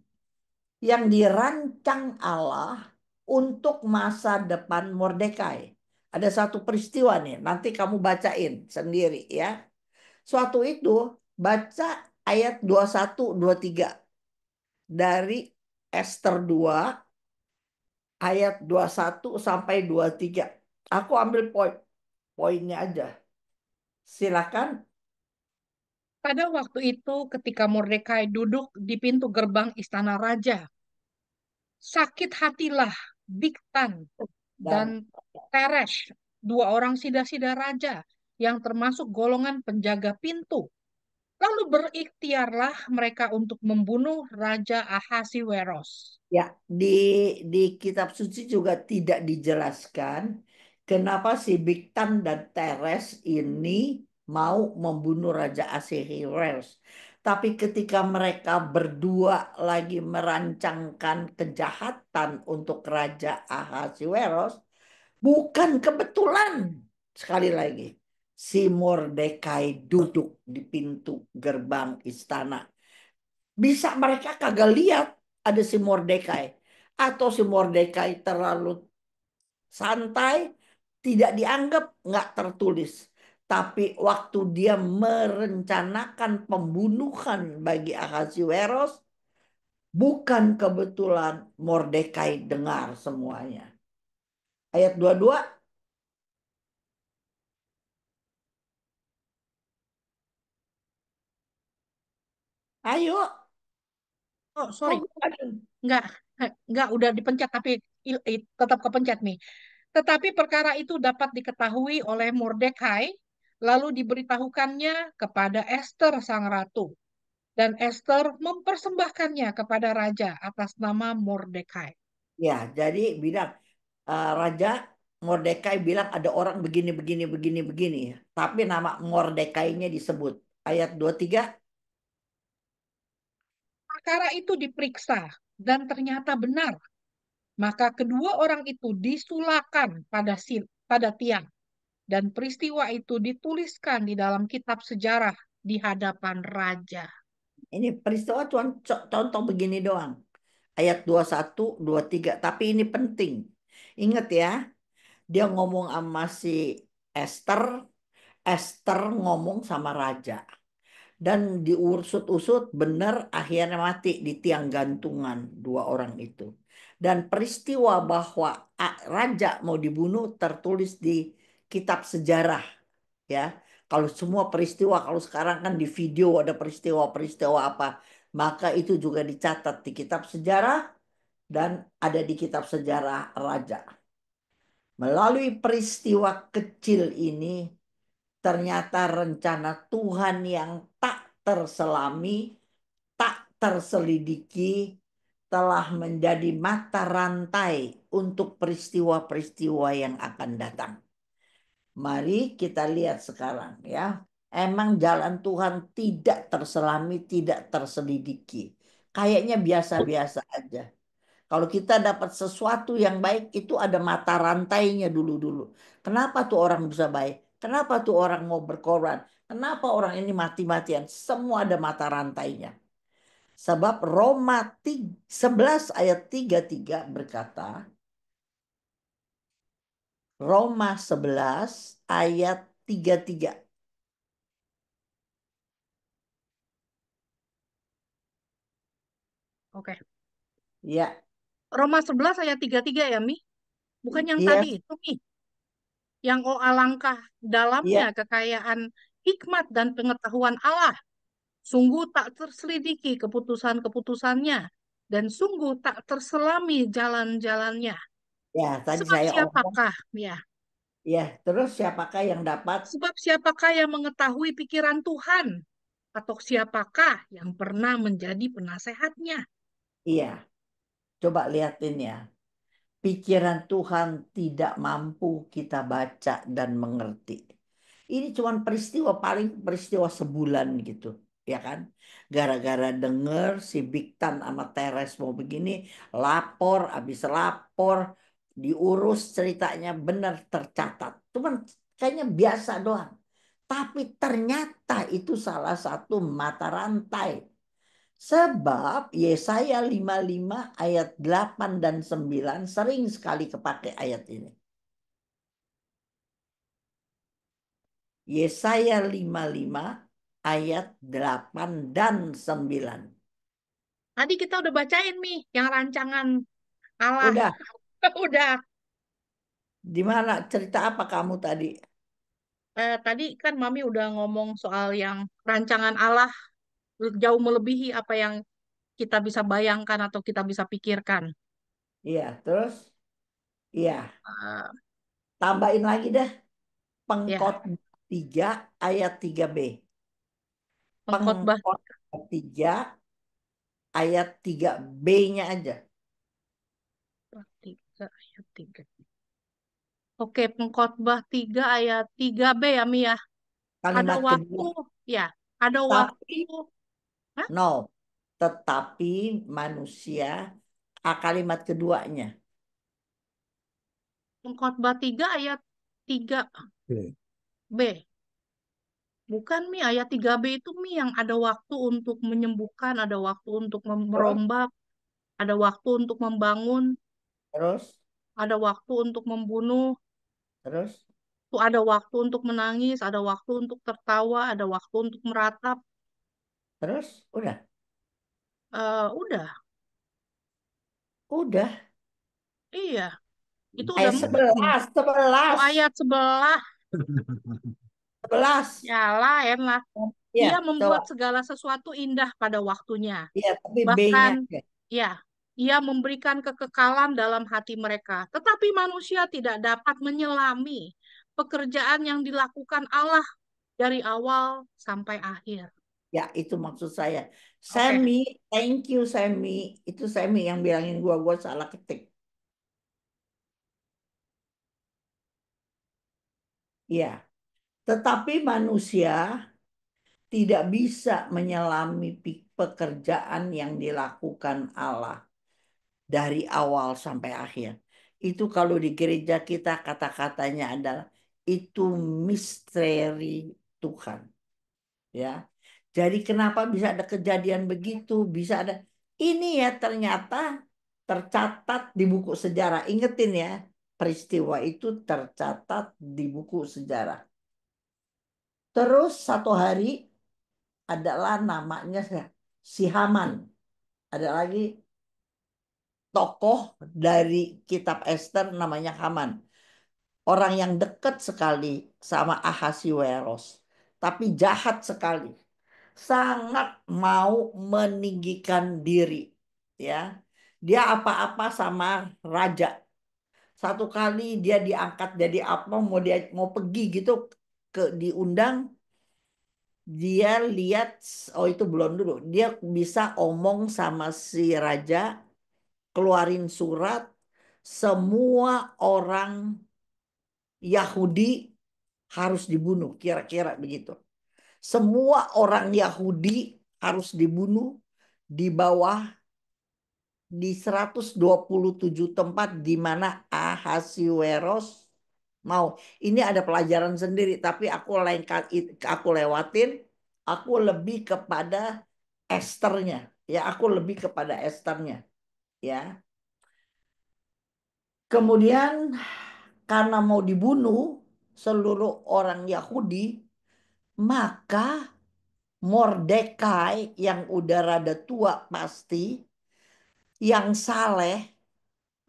yang dirancang Allah untuk masa depan Mordekai. Ada satu peristiwa nih, nanti kamu bacain sendiri ya. Suatu itu baca ayat 21 23 dari Esther 2 ayat 21 sampai 23. Aku ambil poinnya aja. Silakan. pada waktu itu ketika Mordekai duduk di pintu gerbang istana raja, sakit hatilah Bigtan dan Dan Teresh, dua orang sida-sida raja yang termasuk golongan penjaga pintu. Lalu berikhtiarlah mereka untuk membunuh Raja Ahasiweros. ya, di kitab suci juga tidak dijelaskan kenapa si Bigtan dan Teres ini mau membunuh Raja Ahasiweros. Tapi ketika mereka berdua lagi merancangkan kejahatan untuk Raja Ahasiweros, bukan kebetulan sekali lagi si Mordekai duduk di pintu gerbang istana. Bisa mereka kagak lihat ada si Mordekai. Atau si Mordekai terlalu santai, tidak dianggap, nggak tertulis. Tapi waktu dia merencanakan pembunuhan bagi Ahasiweros, bukan kebetulan Mordekai dengar semuanya. Ayat 22, ayo, Oh, kok sorry. bukan? Enggak, enggak udah dipencet tapi tetap kepencet nih. Tetapi perkara itu dapat diketahui oleh Mordekai, lalu diberitahukannya kepada Esther sang ratu. Dan Esther mempersembahkannya kepada raja atas nama Mordekai. Ya, jadi bilang Raja Mordekai bilang ada orang begini begini begini begini, tapi nama Mordekainya disebut. Ayat 23. Perkara itu diperiksa dan ternyata benar. Maka kedua orang itu disulakan pada tiang. Dan peristiwa itu dituliskan di dalam kitab sejarah di hadapan raja. Ini peristiwa cuma contoh begini doang. Ayat 21, 23. Tapi ini penting. Ingat ya, dia ngomong sama si Esther, Esther ngomong sama raja. Dan diusut-usut benar akhirnya mati di tiang gantungan dua orang itu. Dan peristiwa bahwa raja mau dibunuh tertulis di kitab sejarah ya. Kalau semua peristiwa, kalau sekarang kan di video ada peristiwa-peristiwa apa, maka itu juga dicatat di kitab sejarah dan ada di kitab sejarah raja. Melalui peristiwa kecil ini, ternyata rencana Tuhan yang tak terselami, tak terselidiki, telah menjadi mata rantai untuk peristiwa-peristiwa yang akan datang. Mari kita lihat sekarang ya. Emang jalan Tuhan tidak terselami, tidak terselidiki. Kayaknya biasa-biasa aja. Kalau kita dapat sesuatu yang baik, itu ada mata rantainya dulu-dulu. Kenapa tuh orang bisa baik? Kenapa tuh orang mau berkorban? Kenapa orang ini mati-matian? Semua ada mata rantainya. Sebab Roma 11 ayat 33 berkata, Roma 11 ayat 33. Oke. Ya, Roma 11 ayat 33 ya, Mi? Bukan yang iya, tadi itu, Mi. Yang oh alangkah dalamnya iya, kekayaan hikmat dan pengetahuan Allah. Sungguh tak terselidiki keputusan-keputusannya. Dan sungguh tak terselami jalan-jalannya. ya. Tadi Sebab saya omong, siapakah, ya, ya. Terus siapakah yang dapat? sebab siapakah yang mengetahui pikiran Tuhan? Atau siapakah yang pernah menjadi penasehatnya? Iya, coba lihatin ya. Pikiran Tuhan tidak mampu kita baca dan mengerti. Ini cuma peristiwa sebulan gitu, ya kan? Gara-gara denger si Bigtan sama Teres mau begini, lapor, habis lapor, diurus ceritanya benar tercatat. Cuman kayaknya biasa doang. Tapi ternyata itu salah satu mata rantai. Sebab Yesaya 55 ayat 8 dan 9 sering sekali kepake ayat ini. Yesaya 55 ayat 8 dan 9. Tadi kita udah bacain, Mi, yang rancangan Allah. Udah, Udah. di mana cerita apa kamu tadi? Tadi kan Mami udah ngomong soal yang rancangan Allah jauh melebihi apa yang kita bisa bayangkan atau kita bisa pikirkan. Iya, terus? Iya, Eh, tambahin lagi deh. ya, Pengkhotbah 3 ayat 3b. pengkhotbah Pengkhotbah 3 ayat 3b-nya aja. 3 ayat 3. Oke, pengkhotbah 3 ayat 3b ya, Mi ya. Ada Kalimat waktu, kedua. ya, ada waktu. Tapi, Hah? no. Tetapi manusia, kalimat keduanya. Pengkhotbah 3 ayat 3b. Oke. Bukan, Mi, ayat 3b itu, Mi, yang ada waktu untuk menyembuhkan, ada waktu untuk Terus, merombak, ada waktu untuk membangun, terus, ada waktu untuk membunuh, terus, tuh ada waktu untuk menangis, ada waktu untuk tertawa, ada waktu untuk meratap. terus, udah. Udah, Udah. iya, itu udah Ayat muat, Mi. 11, Tuh 11, ayat sebelah, 11. ya lain lah. Iya, Ia coba. membuat segala sesuatu indah pada waktunya. Iya, tapi Bahkan, B-nya aja. ya, ia memberikan kekekalan dalam hati mereka. Tetapi manusia tidak dapat menyelami pekerjaan yang dilakukan Allah dari awal sampai akhir. Ya, itu maksud saya. Oke, Semi, thank you Semi. Itu Semi yang bilangin gua salah ketik. Iya, tetapi manusia tidak bisa menyelami pekerjaan yang dilakukan Allah dari awal sampai akhir. Itu kalau di gereja kita kata-katanya adalah itu misteri Tuhan, ya. Jadi kenapa bisa ada kejadian begitu? Bisa ada ini ya ternyata tercatat di buku sejarah. Ingetin ya, peristiwa itu tercatat di buku sejarah. Terus satu hari adalah namanya si Haman. Ada lagi tokoh dari kitab Ester namanya Haman. Orang yang dekat sekali sama Ahasiweros. Tapi jahat sekali. Sangat mau meninggikan diri. Ya, dia apa-apa sama raja. Satu kali dia diangkat jadi apa, mau pergi gitu, diundang, dia lihat, oh itu belum dulu, dia bisa omong sama si raja, keluarin surat, semua orang Yahudi harus dibunuh, kira-kira begitu. Semua orang Yahudi harus dibunuh di bawah, di 127 tempat di mana Ahasiweros mau. Ini ada pelajaran sendiri, tapi aku lewatin. Aku lebih kepada Esternya, ya. Aku lebih kepada Esternya, ya. Kemudian karena mau dibunuh seluruh orang Yahudi, maka Mordekai yang udah rada tua pasti, yang saleh,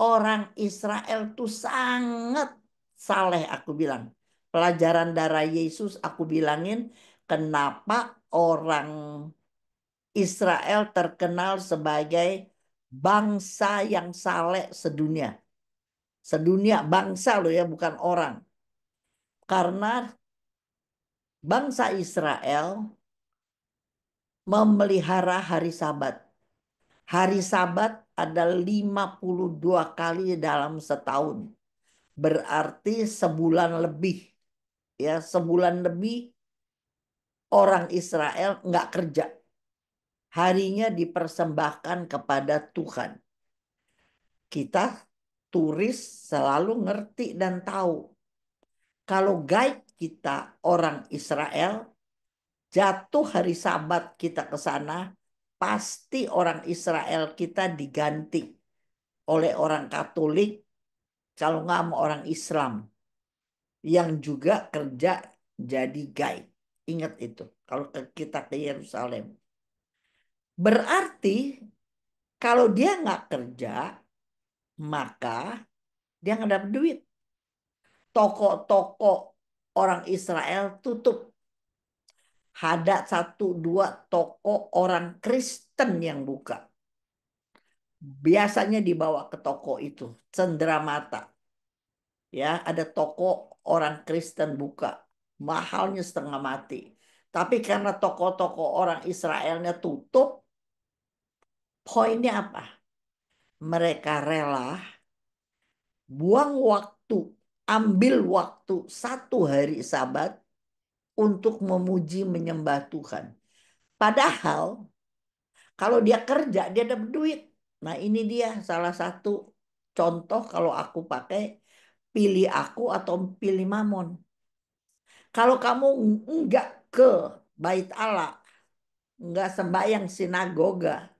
orang Israel tuh sangat saleh, aku bilang. Pelajaran darah Yesus aku bilangin, kenapa orang Israel terkenal sebagai bangsa yang saleh sedunia. Sedunia, bangsa loh ya, bukan orang. Karena bangsa Israel memelihara hari Sabat. Hari Sabat ada 52 kali dalam setahun. Berarti sebulan lebih. Ya, sebulan lebih orang Israel nggak kerja. Harinya dipersembahkan kepada Tuhan. Kita turis selalu ngerti dan tahu. Kalau guide kita orang Israel, jatuh hari Sabat kita ke sana, pasti orang Israel kita diganti oleh orang Katolik, kalau nggak sama orang Islam yang juga kerja jadi guide. Ingat itu kalau kita ke Yerusalem. Berarti kalau dia nggak kerja, maka dia nggak dapat duit. Toko-toko orang Israel tutup. Ada 1-2 toko orang Kristen yang buka. Biasanya dibawa ke toko itu, cenderamata. Ya, ada toko orang Kristen buka. Mahalnya setengah mati. Tapi karena toko-toko orang Israelnya tutup, poinnya apa? Mereka rela buang waktu, ambil waktu 1 hari Sabat untuk memuji menyembah Tuhan. Padahal kalau dia kerja dia dapat duit. Nah ini dia salah satu contoh kalau aku pakai pilih aku atau pilih Mamon. Kalau kamu enggak ke Bait Allah, enggak sembahyang sinagoga,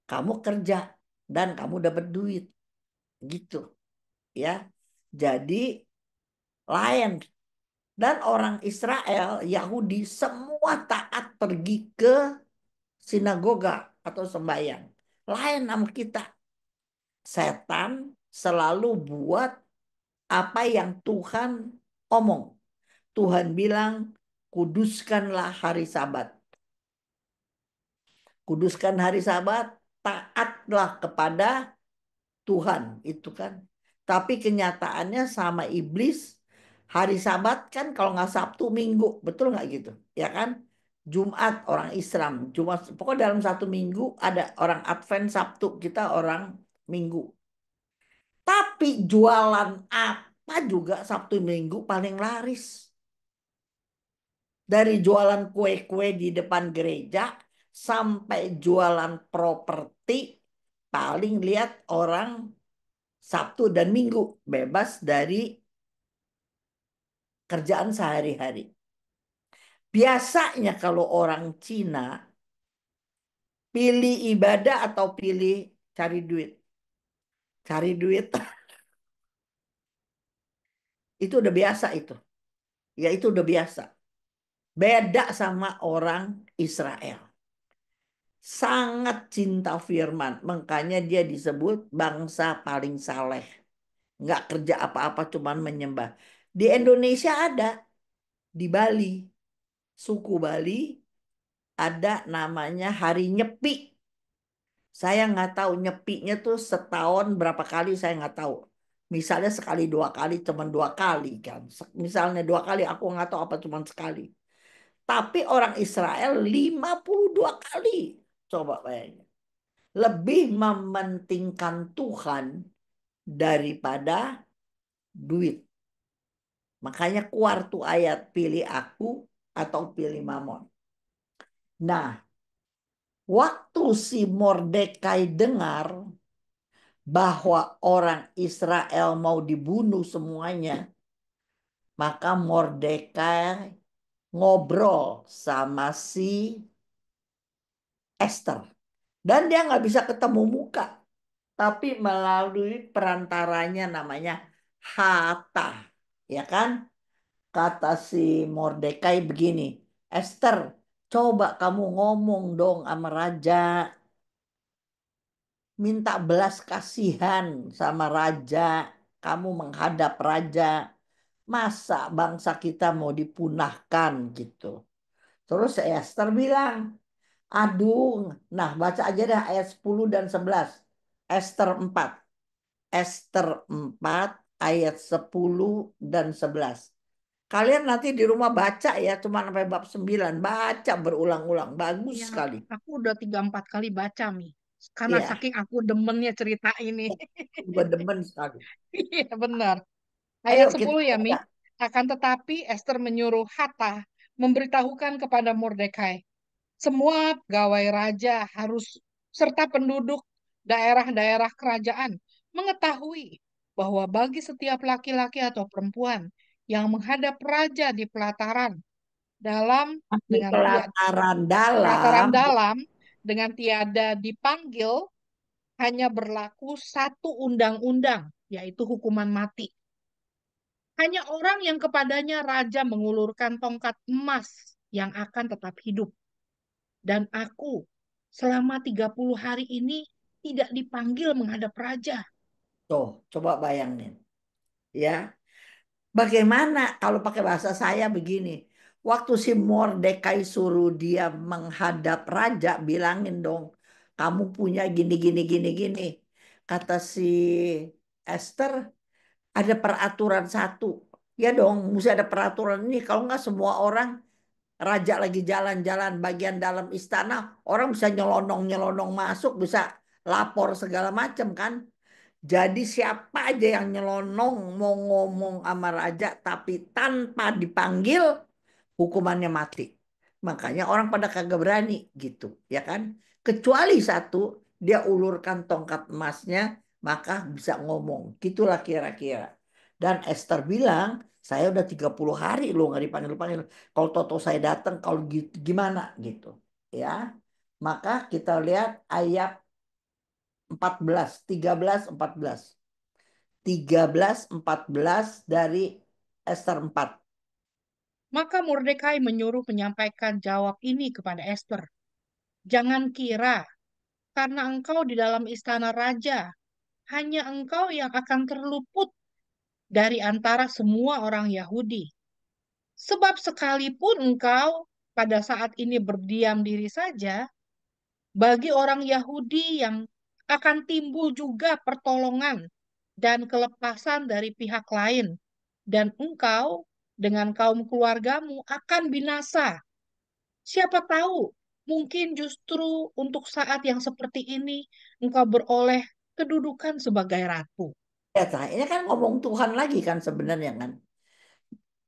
kamu kerja dan kamu dapat duit. Gitu ya. Jadi lain. Dan orang Israel, Yahudi, semua taat pergi ke sinagoga atau sembahyang. Lain sama kita. Setan selalu buat apa yang Tuhan omong. Tuhan bilang, kuduskanlah hari Sabat. Kuduskan hari Sabat, taatlah kepada Tuhan. Itu kan. Tapi kenyataannya sama iblis, hari Sabat kan kalau nggak Sabtu, Minggu. Betul nggak gitu? Ya kan? Jumat orang Islam. Jumat, pokoknya dalam 1 minggu ada orang Advent, Sabtu. Kita orang Minggu. Tapi jualan apa juga Sabtu Minggu paling laris. Dari jualan kue-kue di depan gereja sampai jualan properti, paling lihat orang Sabtu dan Minggu bebas dari kerjaan sehari-hari. Biasanya kalau orang Cina pilih ibadah atau pilih cari duit. Cari duit itu udah biasa itu. Ya itu udah biasa. Beda sama orang Israel. Sangat cinta firman. Makanya dia disebut bangsa paling saleh. Nggak kerja apa-apa, cuman menyembah. Di Indonesia ada. Di Bali. Suku Bali ada namanya Hari Nyepi. Saya nggak tahu nyepinya tuh setahun berapa kali, saya nggak tahu. Misalnya sekali dua kali, cuman dua kali kan. Misalnya dua kali, aku nggak tahu apa cuman sekali. Tapi orang Israel 52 kali. Coba bayangin. Lebih mementingkan Tuhan daripada duit. Makanya keluar tuh ayat pilih aku atau pilih Mamon. Nah, waktu si Mordekai dengar bahwa orang Israel mau dibunuh semuanya, maka Mordekai ngobrol sama si Esther. Dan dia nggak bisa ketemu muka, tapi melalui perantaranya namanya Hata. Ya kan? Kata si Mordekai begini, Esther, coba kamu ngomong dong sama raja. Minta belas kasihan sama raja. Kamu menghadap raja. Masa bangsa kita mau dipunahkan gitu. Terus Esther bilang, aduh, nah baca aja dah ayat 10 dan 11. Esther 4. Esther 4 ayat 10 dan 11. Kalian nanti di rumah baca ya, cuma sampai bab 9. Baca berulang-ulang, bagus Ya, sekali. aku udah 3-4 kali baca, Mi. Karena Iya, saking aku demennya cerita ini. gue demen sekali. Iya, benar. Ayo Ayat kita 10 ya, Mi. baca. Akan tetapi Esther menyuruh Hatta memberitahukan kepada Mordekai, semua pegawai raja harus serta penduduk daerah-daerah kerajaan mengetahui bahwa bagi setiap laki-laki atau perempuan yang menghadap raja di pelataran dalam Di dengan pelataran dalam, pelataran dalam dengan tiada dipanggil hanya berlaku satu undang-undang, yaitu hukuman mati. Hanya orang yang kepadanya raja mengulurkan tongkat emas yang akan tetap hidup. Dan aku selama 30 hari ini tidak dipanggil menghadap raja. tuh coba bayangin. Ya, bagaimana kalau pakai bahasa saya begini. Waktu si Mordekai suruh dia menghadap raja, bilangin dong, kamu punya gini, gini, gini, gini. Kata si Esther, ada peraturan satu. Ya dong, mesti ada peraturan ini. Kalau nggak semua orang, raja lagi jalan-jalan bagian dalam istana, orang bisa nyelonong-nyelonong masuk, bisa lapor segala macam kan. Jadi siapa aja yang nyelonong mau ngomong sama raja tapi tanpa dipanggil, hukumannya mati. Makanya orang pada kagak berani gitu, ya kan? Kecuali satu, dia ulurkan tongkat emasnya, maka bisa ngomong. Gitulah kira-kira. Dan Esther bilang, saya udah 30 hari loh nggak dipanggil-panggil. Kalau toto saya datang, kalau gitu gimana gitu. Ya, maka kita lihat ayat 14, 13, 14. 13, 14 dari Esther 4. Maka Mordekai menyuruh menyampaikan jawab ini kepada Esther. Jangan kira karena engkau di dalam istana raja, hanya engkau yang akan terluput dari antara semua orang Yahudi. Sebab sekalipun engkau pada saat ini berdiam diri saja, bagi orang Yahudi yang akan timbul juga pertolongan dan kelepasan dari pihak lain, dan engkau dengan kaum keluargamu akan binasa. Siapa tahu, mungkin justru untuk saat yang seperti ini engkau beroleh kedudukan sebagai ratu. Ya, ini kan ngomong Tuhan lagi kan sebenarnya kan.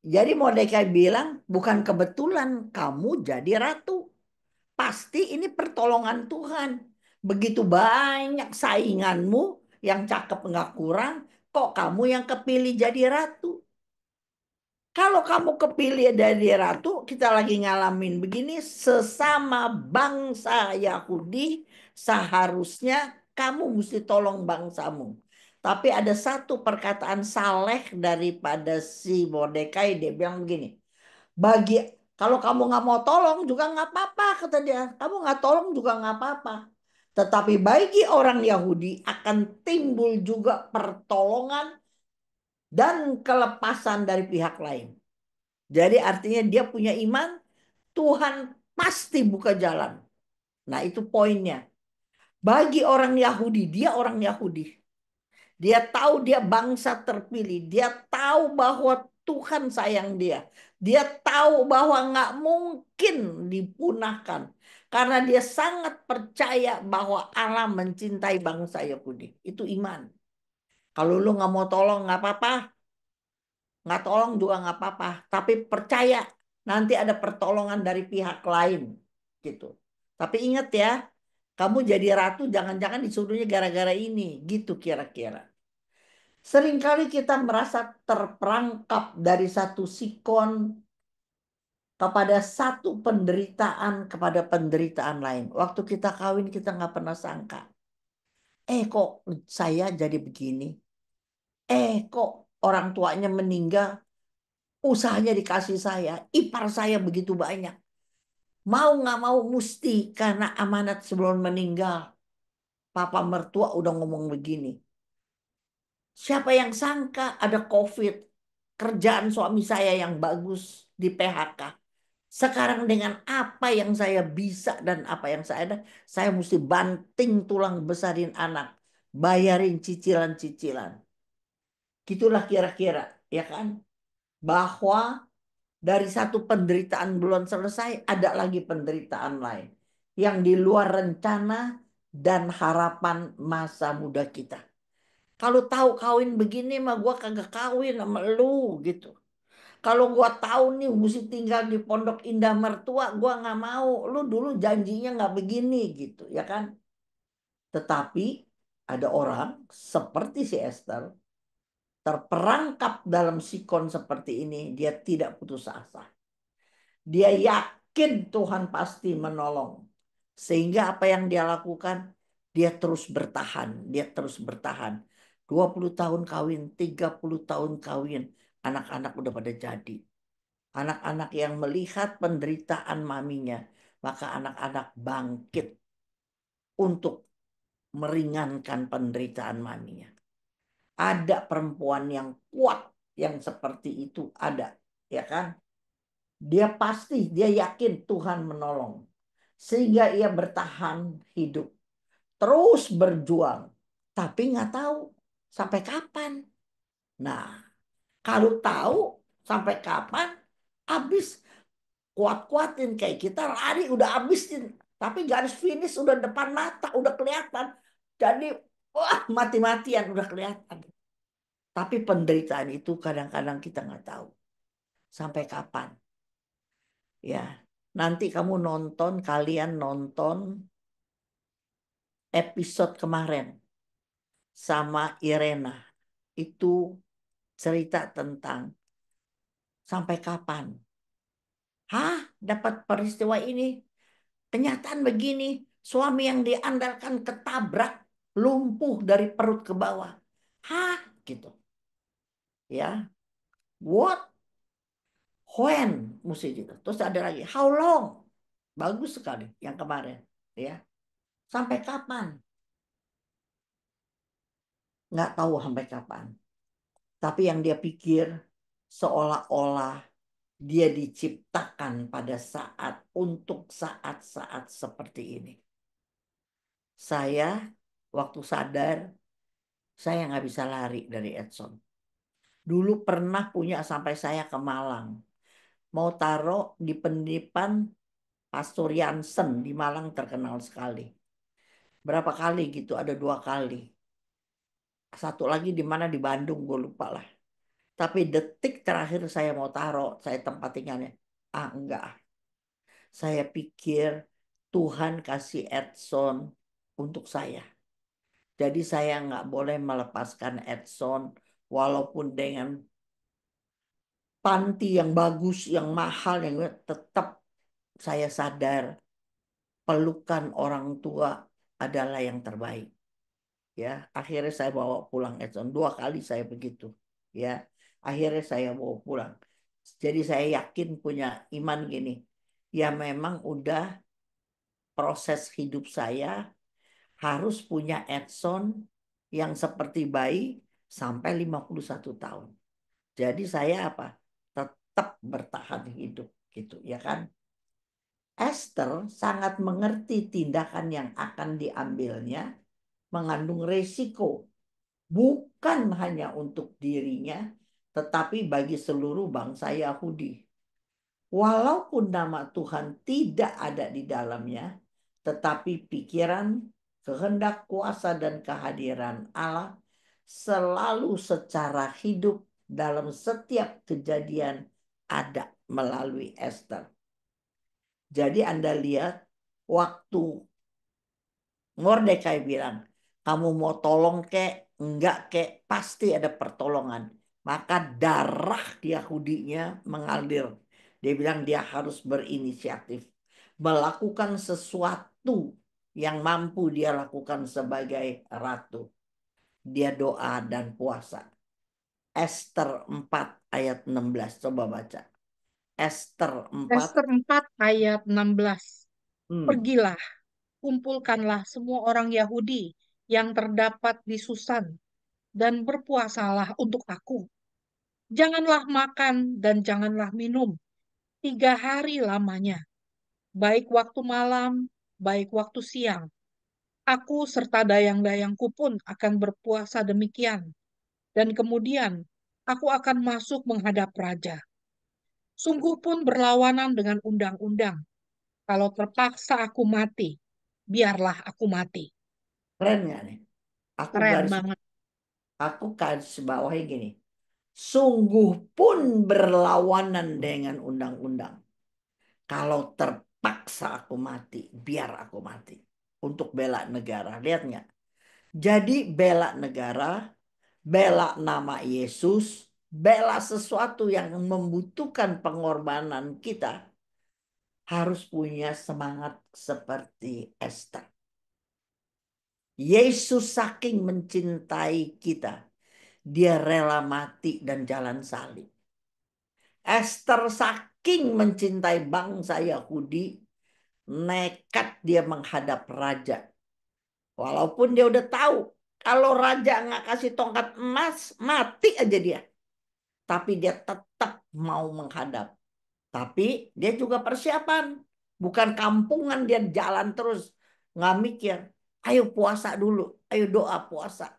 Jadi Mordekai bilang, bukan kebetulan kamu jadi ratu. Pasti ini pertolongan Tuhan. Begitu banyak sainganmu yang cakep nggak kurang, kok kamu yang kepilih jadi ratu? Kalau kamu kepilih dari ratu, kita lagi ngalamin begini, sesama bangsa Yahudi, seharusnya kamu mesti tolong bangsamu. Tapi ada satu perkataan saleh daripada si Mordekai, dia bilang begini, bagi kalau kamu nggak mau tolong juga nggak apa-apa, kata dia. Kamu nggak tolong juga nggak apa-apa. Tetapi bagi orang Yahudi akan timbul juga pertolongan dan kelepasan dari pihak lain. Jadi artinya dia punya iman, Tuhan pasti buka jalan. Nah itu poinnya. Bagi orang Yahudi, dia orang Yahudi. Dia tahu dia bangsa terpilih. Dia tahu bahwa Tuhan sayang dia. Dia tahu bahwa nggak mungkin dipunahkan. Karena dia sangat percaya bahwa Allah mencintai bangsa Yahudi. Itu iman. Kalau lu nggak mau tolong nggak apa-apa. Nggak tolong juga nggak apa-apa. Tapi percaya nanti ada pertolongan dari pihak lain. Gitu. Tapi ingat ya, kamu jadi ratu jangan-jangan disuruhnya gara-gara ini. Gitu kira-kira. Seringkali kita merasa terperangkap dari satu sikon kepada satu penderitaan kepada penderitaan lain. Waktu kita kawin kita nggak pernah sangka. Kok saya jadi begini? Kok orang tuanya meninggal? Usahanya dikasih saya. Ipar saya begitu banyak. Mau nggak mau mesti karena amanat sebelum meninggal. Papa mertua udah ngomong begini. Siapa yang sangka ada COVID? Kerjaan suami saya yang bagus di PHK. Sekarang dengan apa yang saya bisa dan apa yang saya ada, saya mesti banting tulang besarin anak, bayarin cicilan-cicilan. Gitulah kira-kira, ya kan? Bahwa dari satu penderitaan belum selesai, ada lagi penderitaan lain. Yang di luar rencana dan harapan masa muda kita. Kalau tahu kawin begini mah gua kagak kawin sama lu gitu. Kalau gua tahu nih mesti tinggal di Pondok Indah mertua, gua nggak mau. Lu dulu janjinya nggak begini gitu, ya kan? Tetapi ada orang seperti si Esther terperangkap dalam sikon seperti ini, dia tidak putus asa. Dia yakin Tuhan pasti menolong. Sehingga apa yang dia lakukan, dia terus bertahan, dia terus bertahan. 20 tahun kawin, 30 tahun kawin, anak-anak udah pada jadi. Anak-anak yang melihat penderitaan maminya, maka anak-anak bangkit untuk meringankan penderitaan maminya. Ada perempuan yang kuat yang seperti itu ada, ya kan? Dia pasti, dia yakin Tuhan menolong. Sehingga ia bertahan hidup. Terus berjuang. Tapi nggak tahu sampai kapan. Nah, kalau tahu sampai kapan, habis kuat-kuatin kayak kita lari udah habisin. Tapi garis finish udah depan mata, udah kelihatan. Jadi, wah mati-matian udah kelihatan. Tapi penderitaan itu kadang-kadang kita nggak tahu. Sampai kapan. Ya, nanti kamu nonton, kalian nonton episode kemarin sama Irena. Itu cerita tentang sampai kapan. Dapat peristiwa ini. Kenyataan begini. Suami yang diandalkan ketabrak. Lumpuh dari perut ke bawah. Gitu. Ya. What? When? Mesti gitu. Terus ada lagi. How long? Bagus sekali yang kemarin. Ya. Sampai kapan? Nggak tahu sampai kapan. Tapi yang dia pikir seolah-olah dia diciptakan pada saat untuk saat-saat seperti ini. Saya waktu sadar saya nggak bisa lari dari Edson. Dulu pernah punya sampai saya ke Malang. Mau taruh di pendipan Pastor Jansen di Malang terkenal sekali. Berapa kali gitu? Ada 2 kali. Satu lagi di mana di Bandung gue lupa lah. Tapi detik terakhir saya mau taruh, saya tempat tinggalnya. Enggak. Saya pikir Tuhan kasih Edson untuk saya. Jadi saya nggak boleh melepaskan Edson walaupun dengan panti yang bagus, yang mahal, yang tetap saya sadar pelukan orang tua adalah yang terbaik. Ya, akhirnya saya bawa pulang Edson. 2 kali saya begitu. Ya, akhirnya saya bawa pulang. Jadi saya yakin punya iman gini. Ya memang udah proses hidup saya harus punya Edson yang seperti bayi sampai 51 tahun. Jadi saya apa? Tetap bertahan hidup gitu, ya kan? Esther sangat mengerti tindakan yang akan diambilnya mengandung resiko. bukan hanya untuk dirinya, tetapi bagi seluruh bangsa Yahudi. Walaupun nama Tuhan tidak ada di dalamnya, tetapi pikiran, kehendak, kuasa, dan kehadiran Allah selalu secara hidup dalam setiap kejadian ada melalui Ester. Jadi Anda lihat waktu Mordekai bilang, kamu mau tolong kek, enggak kek, pasti ada pertolongan. Maka darah Yahudinya mengalir. Dia bilang dia harus berinisiatif. Melakukan sesuatu yang mampu dia lakukan sebagai ratu. Dia doa dan puasa. Ester 4 ayat 16. Coba baca. Ester 4. Ester 4 ayat 16. Hmm. Pergilah, kumpulkanlah semua orang Yahudi yang terdapat di Susan dan berpuasalah untuk aku. Janganlah makan dan janganlah minum 3 hari lamanya, baik waktu malam, baik waktu siang. Aku serta dayang-dayangku pun akan berpuasa demikian. Dan kemudian aku akan masuk menghadap raja. Sungguh pun berlawanan dengan undang-undang. Kalau terpaksa aku mati, biarlah aku mati. Keren nggak nih? Aku Keren garis banget. Aku garis bawahi gini. Sungguh pun berlawanan dengan undang-undang. Kalau terpaksa aku mati, biar aku mati. Untuk bela negara. Lihat nggak? Jadi bela negara, bela nama Yesus, bela sesuatu yang membutuhkan pengorbanan kita, harus punya semangat seperti Esther. Yesus saking mencintai kita, dia rela mati dan jalan salib. Esther saking mencintai bangsa Yahudi, nekat dia menghadap raja. Walaupun dia udah tahu, kalau raja nggak kasih tongkat emas, mati aja dia. Tapi dia tetap mau menghadap. Tapi dia juga persiapan. Bukan kampungan dia jalan terus. Nggak mikir, ayo puasa dulu, ayo doa puasa.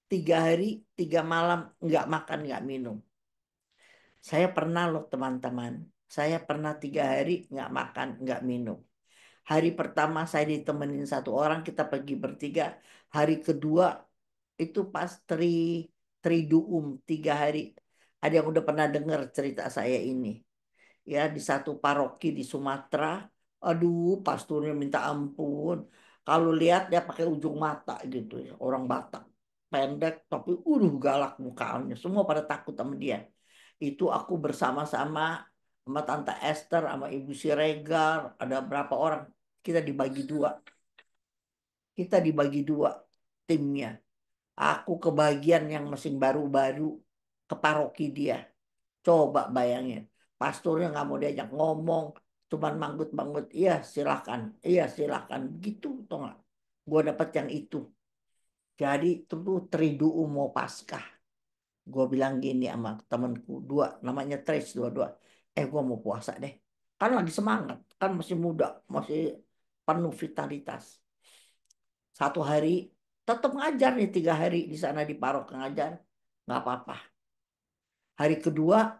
3 hari, 3 malam, nggak makan, nggak minum. Saya pernah loh teman-teman. Saya pernah 3 hari nggak makan, nggak minum. Hari pertama saya ditemenin satu orang, kita pergi bertiga. Hari kedua itu pas Triduum 3 hari. Ada yang udah pernah dengar cerita saya ini? Ya, di satu paroki di Sumatera. Aduh, pasturnya minta ampun. Kalau lihat dia pakai ujung mata gitu ya, orang Batak. Pendek tapi galak mukanya. Semua pada takut sama dia. Itu aku bersama-sama sama Tante Esther, sama Ibu Siregar, ada berapa orang. Kita dibagi dua. Kita dibagi dua timnya. Aku kebagian yang mesin baru-baru ke paroki dia. Coba bayangin. Pasturnya nggak mau diajak ngomong. Cuman manggut-manggut. Iya silakan. Iya silakan. Gitu tau nggak. Gue dapet yang itu. Jadi itu tuh Triduum mau Paskah. Gue bilang gini sama temanku. Dua. Namanya Trace dua-dua. Gue mau puasa deh. Kan lagi semangat. Kan masih muda. Masih penuh vitalitas. Satu hari tetap ngajar nih 3 hari di sana di parok ngajar. Nggak apa-apa. Hari kedua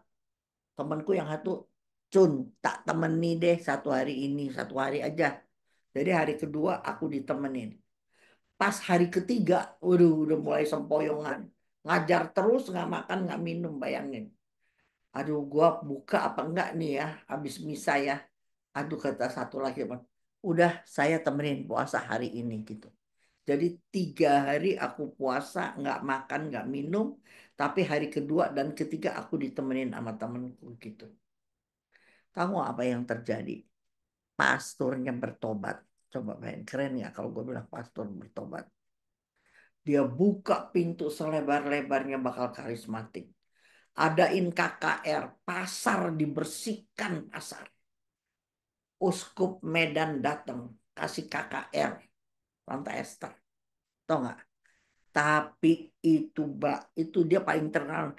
temanku yang satu, Cun, tak temeni deh 1 hari ini, 1 hari aja. Jadi hari kedua aku ditemenin. Pas hari ketiga, waduh udah mulai sempoyongan. Ngajar terus, nggak makan, nggak minum, bayangin. Aduh, gua buka apa enggak nih ya, habis misa ya. Aduh, kata satu lagi, Bang. Udah saya temenin puasa hari ini gitu. Jadi 3 hari aku puasa, nggak makan, nggak minum. Tapi hari kedua dan ketiga aku ditemenin sama temenku gitu. Tahu apa yang terjadi? Pasturnya bertobat. Coba bayangin, keren nggak kalau gue bilang pastor bertobat. Dia buka pintu selebar-lebarnya bakal karismatik. Adain KKR, pasar dibersihkan pasar. Uskup Medan datang, kasih KKR. Tante Esther, tau nggak? Tapi itu itu dia paling terkenal.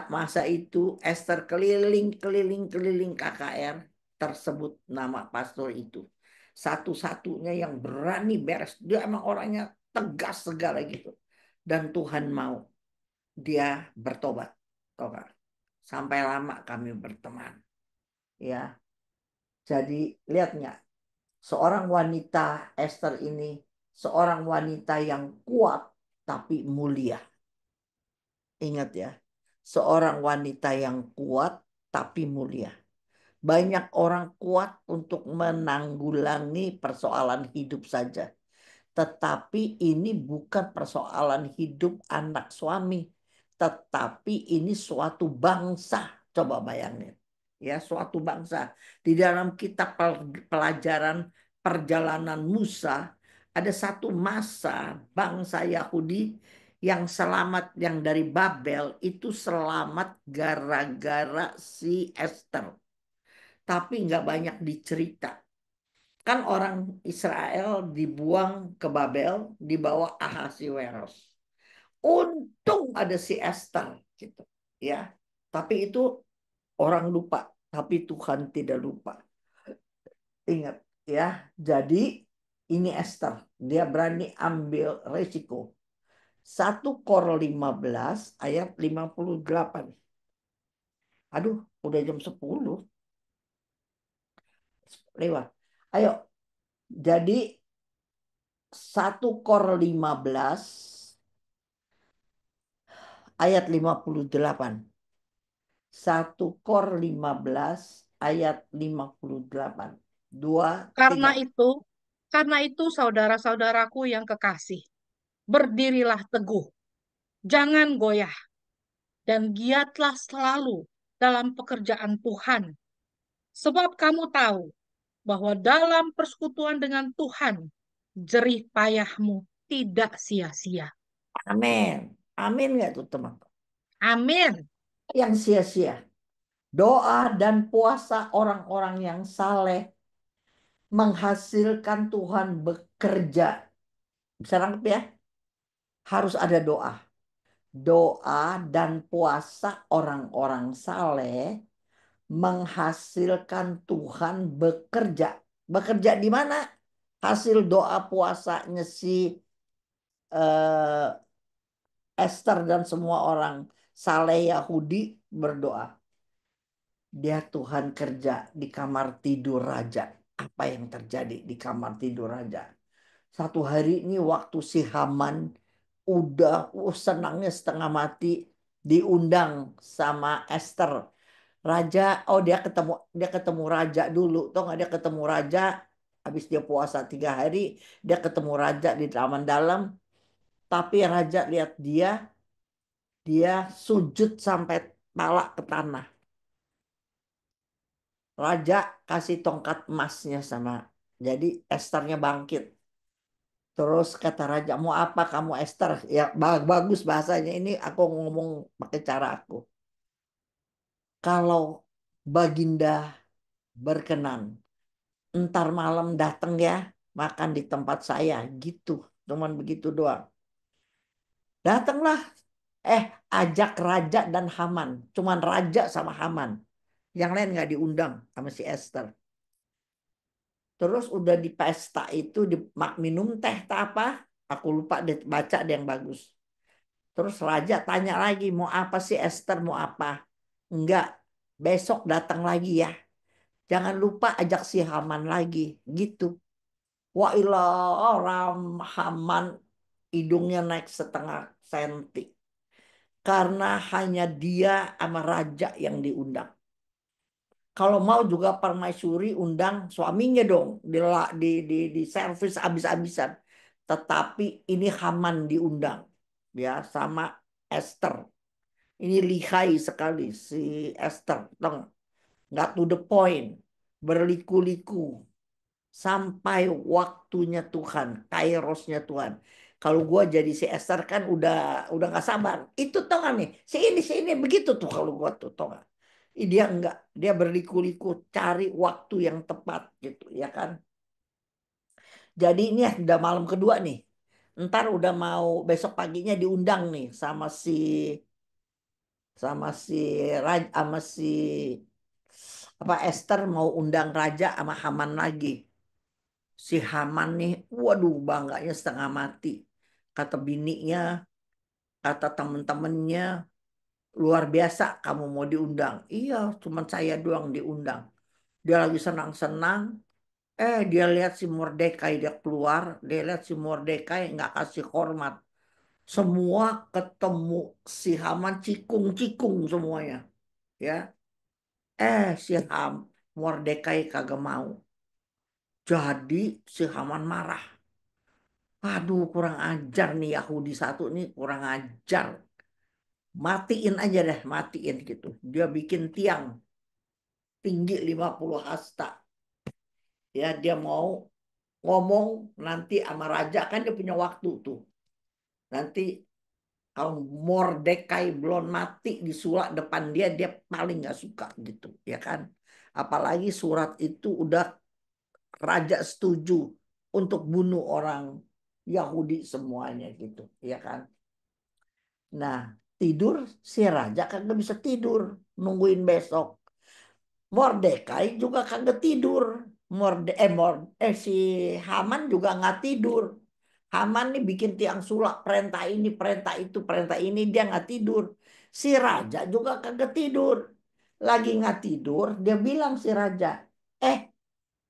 Masa itu Esther keliling KKR tersebut nama pastor itu. Satu-satunya yang berani beres. Dia emang orangnya tegas segala gitu. dan Tuhan mau dia bertobat. Sampai lama kami berteman. Ya, jadi lihat nggak, seorang wanita Esther ini seorang wanita yang kuat tapi mulia. Ingat ya, seorang wanita yang kuat tapi mulia. Banyak orang kuat untuk menanggulangi persoalan hidup saja. Tetapi ini bukan persoalan hidup anak suami. Tetapi ini suatu bangsa. Coba bayangin. Ya, suatu bangsa. Di dalam kitab pelajaran perjalanan Musa, ada satu masa bangsa Yahudi yang selamat, yang dari Babel itu selamat gara-gara si Esther. Tapi nggak banyak dicerita. Kan orang Israel dibuang ke Babel, dibawa Ahasiweros. Untung ada si Esther gitu, ya. Tapi itu orang lupa, tapi Tuhan tidak lupa. Ingat ya. Jadi ini Esther, dia berani ambil resiko. 1 Kor 15 ayat 58. Aduh, udah jam 10 lewat. Ayo, jadi 1 Kor 15 ayat 58. 1 Kor 15 ayat 58. 2, Karena 3. itu saudara-saudaraku yang kekasih, berdirilah teguh, jangan goyah, dan giatlah selalu dalam pekerjaan Tuhan. Sebab kamu tahu bahwa dalam persekutuan dengan Tuhan, jerih payahmu tidak sia-sia. Amin. Amin nggak tuh teman? Amin. Yang sia-sia. Doa dan puasa orang-orang yang saleh menghasilkan Tuhan bekerja. Bisa nangkep ya? Harus ada doa. Doa dan puasa orang-orang saleh menghasilkan Tuhan bekerja. Bekerja di mana? Hasil doa puasanya si eh, Esther dan semua orang saleh Yahudi berdoa. Dia Tuhan kerja di kamar tidur raja. Apa yang terjadi di kamar tidur raja? Satu hari ini waktu si Haman udah senangnya setengah mati, diundang sama Esther. Raja, oh dia ketemu raja dulu. Tau nggak, dia ketemu raja habis dia puasa 3 hari, dia ketemu raja di taman dalam. Tapi raja lihat dia sujud sampai kepala ke tanah. Raja kasih tongkat emasnya sama, jadi Esternya bangkit. Terus kata raja, mau apa kamu Esther? Ya bagus bahasanya, ini aku ngomong pakai cara aku. Kalau Baginda berkenan, ntar malam datang ya, makan di tempat saya gitu. Cuman begitu doang. Datanglah, ajak raja dan Haman. Cuman raja sama Haman. Yang lain nggak diundang sama si Esther. Terus udah di pesta itu minum teh tak apa. Aku lupa deh, baca deh yang bagus. Terus raja tanya lagi, mau apa sih Esther, mau apa? Enggak, besok datang lagi ya. Jangan lupa ajak si Haman lagi. Gitu. Wah ilah, orang Haman hidungnya naik 0,5 senti. Karena hanya dia sama raja yang diundang. Kalau mau juga permaisuri undang suaminya dong, di servis habis-habisan. Tetapi ini Haman diundang ya sama Esther. Ini lihai sekali si Esther, dong. Nggak to the point, berliku-liku sampai waktunya Tuhan, kairosnya Tuhan. Kalau gue jadi si Esther kan udah nggak sabar. Itu tau gak nih, si ini begitu tuh kalau gue tuh tau gak. Dia enggak, dia berliku-liku cari waktu yang tepat gitu ya kan. Jadi ini udah malam kedua nih. Ntar udah mau besok paginya diundang nih sama si apa Esther mau undang raja sama Haman lagi. Si Haman nih, waduh bangganya setengah mati. Kata bininya, Kata temen-temennya, luar biasa kamu mau diundang. Iya, cuman saya doang diundang. Dia lagi senang-senang. Dia lihat si Mordekai, dia keluar. Dia lihat si Mordekai nggak kasih hormat. Semua ketemu si Haman cikung-cikung semuanya. Ya, si Mordekai kagak mau. Jadi si Haman marah. Aduh, kurang ajar nih Yahudi satu nih, kurang ajar. Matiin aja deh, matiin gitu. Dia bikin tiang tinggi 50 hasta. Ya, dia mau ngomong nanti sama raja, kan dia punya waktu tuh. Nanti kalau Mordekai belum mati disulak depan dia, dia paling nggak suka gitu, ya kan? Apalagi surat itu udah raja setuju untuk bunuh orang Yahudi semuanya gitu, ya kan? Nah, tidur si raja kan nggak bisa tidur, nungguin besok. Mordekai juga kagak tidur. Si Haman juga nggak tidur. Haman nih bikin tiang sulak, perintah itu, perintah ini, dia nggak tidur. Si raja juga kagak tidur. Lagi nggak tidur, dia bilang si raja, eh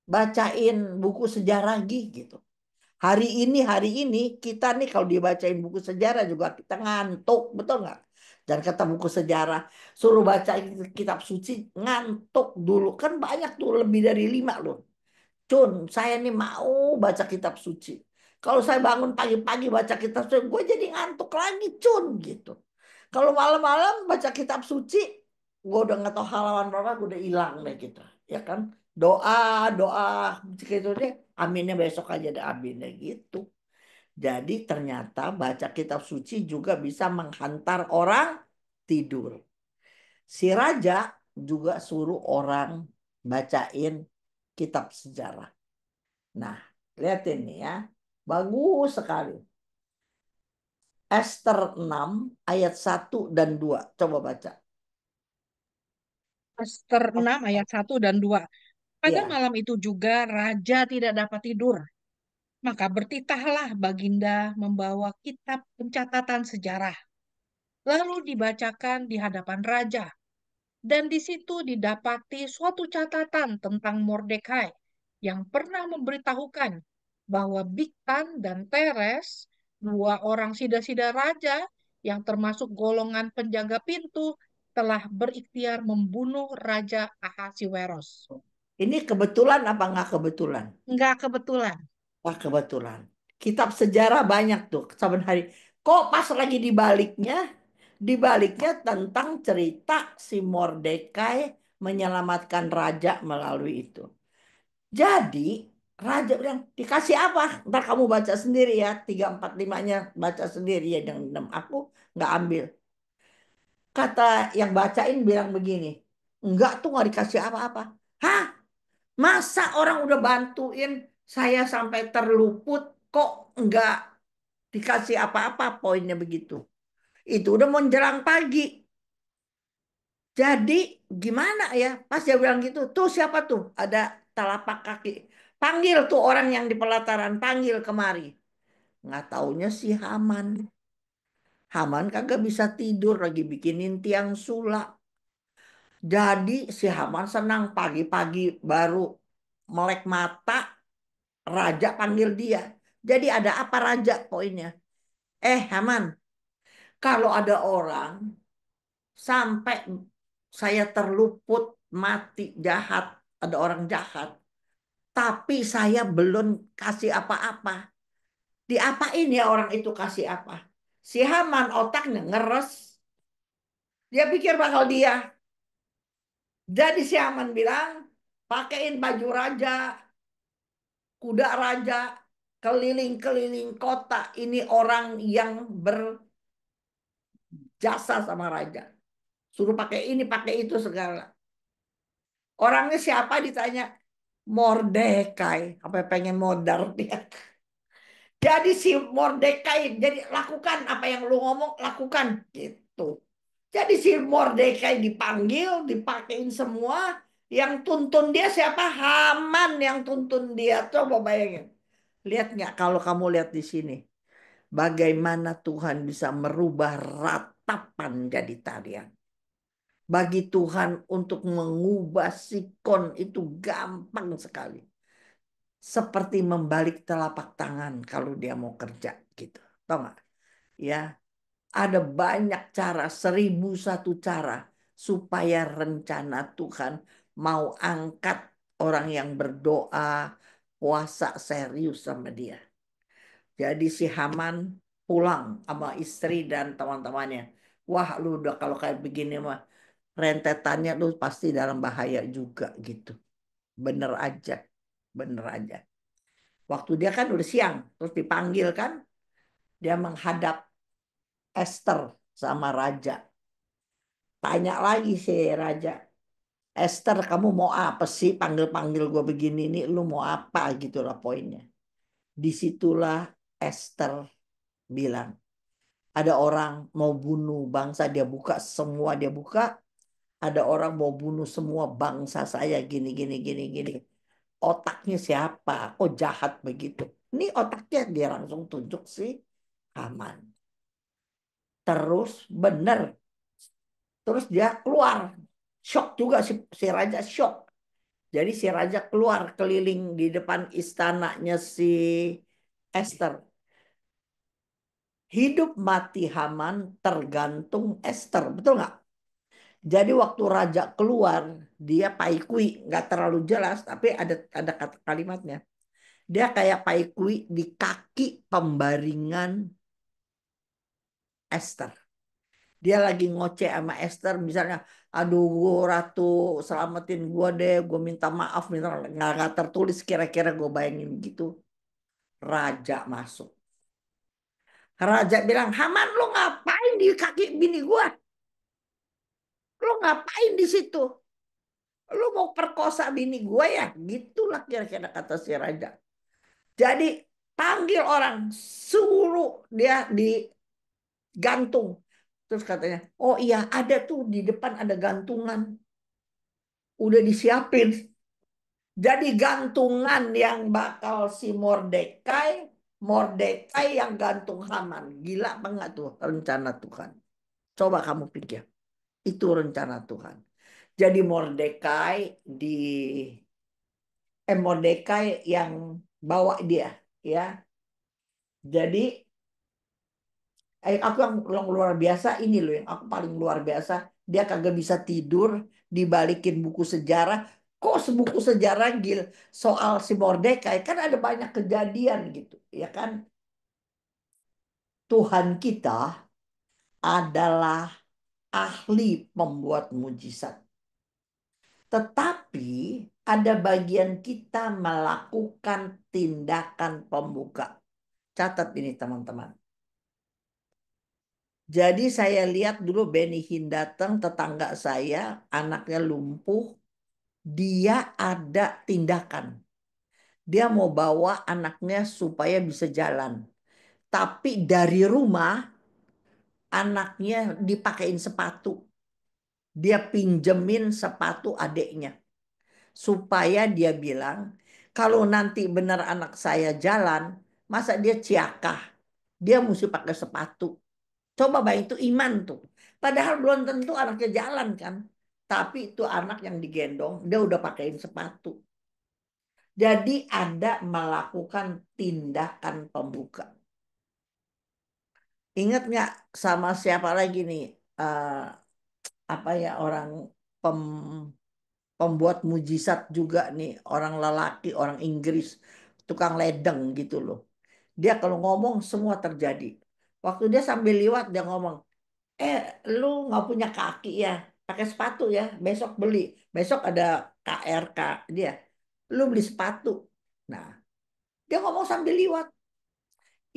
bacain buku sejarah gitu. Hari ini kita nih kalau dibacain buku sejarah juga kita ngantuk, betul nggak? Dan kata buku sejarah, suruh baca kitab suci ngantuk dulu. Kan banyak tuh, lebih dari 5 loh. Cun, saya nih mau baca kitab suci. Kalau saya bangun pagi-pagi baca kitab suci, gue jadi ngantuk lagi, Cun, gitu. Kalau malam-malam baca kitab suci, gue udah nggak tahu halaman berapa, gue udah hilang deh gitu, ya kan? Doa, doa, gitu deh. Aminnya besok aja deh, aminnya gitu. Jadi ternyata baca kitab suci juga bisa menghantar orang tidur. Si raja juga suruh orang bacain kitab sejarah. Nah, lihat ini ya. Bagus sekali. Ester 6 ayat 1 dan 2. Coba baca. Ester 6 ayat 1 dan 2. Pada Iya. malam itu juga raja tidak dapat tidur. Maka bertitahlah Baginda membawa kitab pencatatan sejarah. Lalu dibacakan di hadapan raja. Dan di situ didapati suatu catatan tentang Mordekai yang pernah memberitahukan bahwa Bigtan dan Teres, dua orang sida-sida raja yang termasuk golongan penjaga pintu, telah berikhtiar membunuh Raja Ahasiweros. Ini kebetulan apa nggak kebetulan? Enggak kebetulan. Wah, kebetulan. Kitab sejarah banyak tuh saben hari. Kok pas lagi dibaliknya tentang cerita si Mordekai menyelamatkan raja melalui itu. Jadi raja bilang, dikasih apa? Ntar kamu baca sendiri ya. 3, 4, 5-nya baca sendiri ya. Yang 6 aku nggak ambil. Kata yang bacain bilang begini. Enggak tuh nggak dikasih apa-apa. Hah? Masa orang udah bantuin saya sampai terluput kok nggak dikasih apa-apa, poinnya begitu. Itu udah mau menjelang pagi. Jadi gimana ya? Pas dia bilang gitu, tuh siapa tuh? Ada telapak kaki. Panggil tuh orang yang di pelataran, panggil kemari. Nggak taunya si Haman. Haman kagak bisa tidur lagi bikinin tiang sulak. Jadi si Haman senang pagi-pagi baru melek mata, raja panggil dia. Jadi ada apa raja, poinnya? Haman, kalau ada orang sampai saya terluput mati jahat, ada orang jahat, tapi saya belum kasih apa-apa. Diapain ya orang itu kasih apa? Si Haman otaknya ngeres. Dia pikir bakal dia. Jadi si Haman bilang, pakein baju raja, kuda raja, keliling-keliling kota. Ini orang yang berjasa sama raja. Suruh pakai ini, pakai itu segala. Orangnya siapa ditanya? Mordekai. Apa pengen modar dia. Jadi si Mordekai, jadi lakukan apa yang lu ngomong, lakukan. Gitu. Jadi si Mordekai dipanggil, dipakein semua. Yang tuntun dia siapa? Haman yang tuntun dia. Coba bayangin. Lihat nggak kalau kamu lihat di sini. bagaimana Tuhan bisa merubah ratapan jadi tarian. Bagi Tuhan untuk mengubah sikon itu gampang sekali. Seperti membalik telapak tangan kalau dia mau kerja gitu. Tahu nggak? Ya, ada banyak cara, 1001 cara supaya rencana Tuhan mau angkat orang yang berdoa, puasa serius sama dia. Jadi si Haman pulang sama istri dan teman-temannya. Wah, lu udah kalau kayak begini mah rentetannya lu pasti dalam bahaya juga gitu. Bener aja, bener aja. Waktu dia kan udah siang, terus dipanggil kan, dia menghadap Esther sama raja. Tanya lagi si raja, Esther kamu mau apa sih panggil-panggil gue begini nih, lu mau apa gitu lah poinnya. Disitulah Esther bilang, ada orang mau bunuh bangsa, dia buka semua, dia buka, ada orang mau bunuh semua bangsa saya gini gini gini gini. Otaknya siapa? Oh jahat begitu. Ini otaknya dia langsung tunjuk sih Haman. Terus bener. Terus dia keluar. Shock juga si raja shock. Jadi si raja keluar keliling di depan istananya si Esther. Hidup mati Haman tergantung Esther. Betul nggak? Jadi waktu raja keluar, dia paikui. Nggak terlalu jelas, tapi ada kata kalimatnya. Dia kayak paikui di kaki pembaringan Esther. Dia lagi ngoceh sama Esther misalnya, aduh ratu selamatin gue deh, gue minta maaf, nggak tertulis kira-kira gue bayangin gitu. Raja masuk. Raja bilang, Haman lu ngapain di kaki bini gue? Lu ngapain di situ? Lu mau perkosa bini gue ya? Gitulah kira-kira kata si raja. Jadi panggil orang, suruh dia digantung. Terus katanya, oh iya ada tuh di depan ada gantungan. Udah disiapin. Jadi gantungan yang bakal si Mordekai, Mordekai yang gantung Haman. Gila apa enggak tuh rencana Tuhan? Coba kamu pikir. Itu rencana Tuhan. Jadi Mordekai yang bawa dia, ya. Jadi aku yang luar biasa ini loh yang aku paling luar biasa. Dia kagak bisa tidur, dibalikin buku sejarah. Kok sebuku sejarah Gil soal si Mordekai kan ada banyak kejadian gitu, ya kan? Tuhan kita adalah ahli pembuat mujizat. Tetapi ada bagian kita melakukan tindakan pembuka. Catat ini teman-teman. Jadi saya lihat dulu Benny Hinn datang, tetangga saya, anaknya lumpuh, dia ada tindakan. Dia mau bawa anaknya supaya bisa jalan. Tapi dari rumah anaknya dipakein sepatu. Dia pinjemin sepatu adiknya. Supaya dia bilang, kalau nanti benar anak saya jalan, masa dia ciakah? Dia mesti pakai sepatu. Coba bayang itu iman tuh. Padahal belum tentu anaknya jalan kan. Tapi itu anak yang digendong, dia udah pakein sepatu. Jadi ada melakukan tindakan pembuka. Ingat nggak sama siapa lagi nih? Apa ya orang pem, pembuat mujizat juga nih. Orang lelaki, orang Inggris. Tukang ledeng gitu loh. Dia kalau ngomong semua terjadi. Waktu dia sambil liwat dia ngomong, lu nggak punya kaki ya, pakai sepatu ya, besok beli. Besok ada KRK dia, lu beli sepatu. Nah, dia ngomong sambil liwat.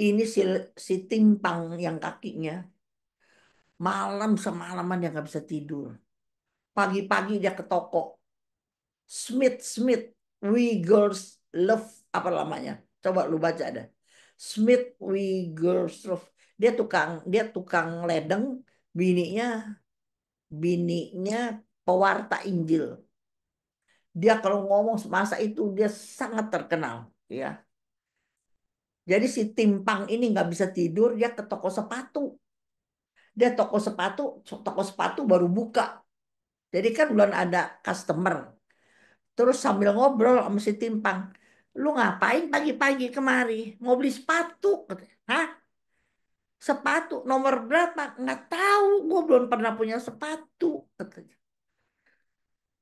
Ini si timpang yang kakinya malam semalaman dia nggak bisa tidur. Pagi-pagi dia ke toko. Smith, Wigglesworth apa namanya? Coba lu baca ada. Smith Wigglesworth. Dia tukang ledeng, bininya bininya pewarta Injil. Dia kalau ngomong semasa itu dia sangat terkenal, ya. Jadi si Timpang ini nggak bisa tidur, dia ke toko sepatu. Dia toko sepatu baru buka. Jadi kan belum ada customer. Terus sambil ngobrol sama si Timpang, lu ngapain pagi-pagi kemari? Mau beli sepatu? Hah? Sepatu nomor berapa? Nggak tahu, gue belum pernah punya sepatu. Katanya.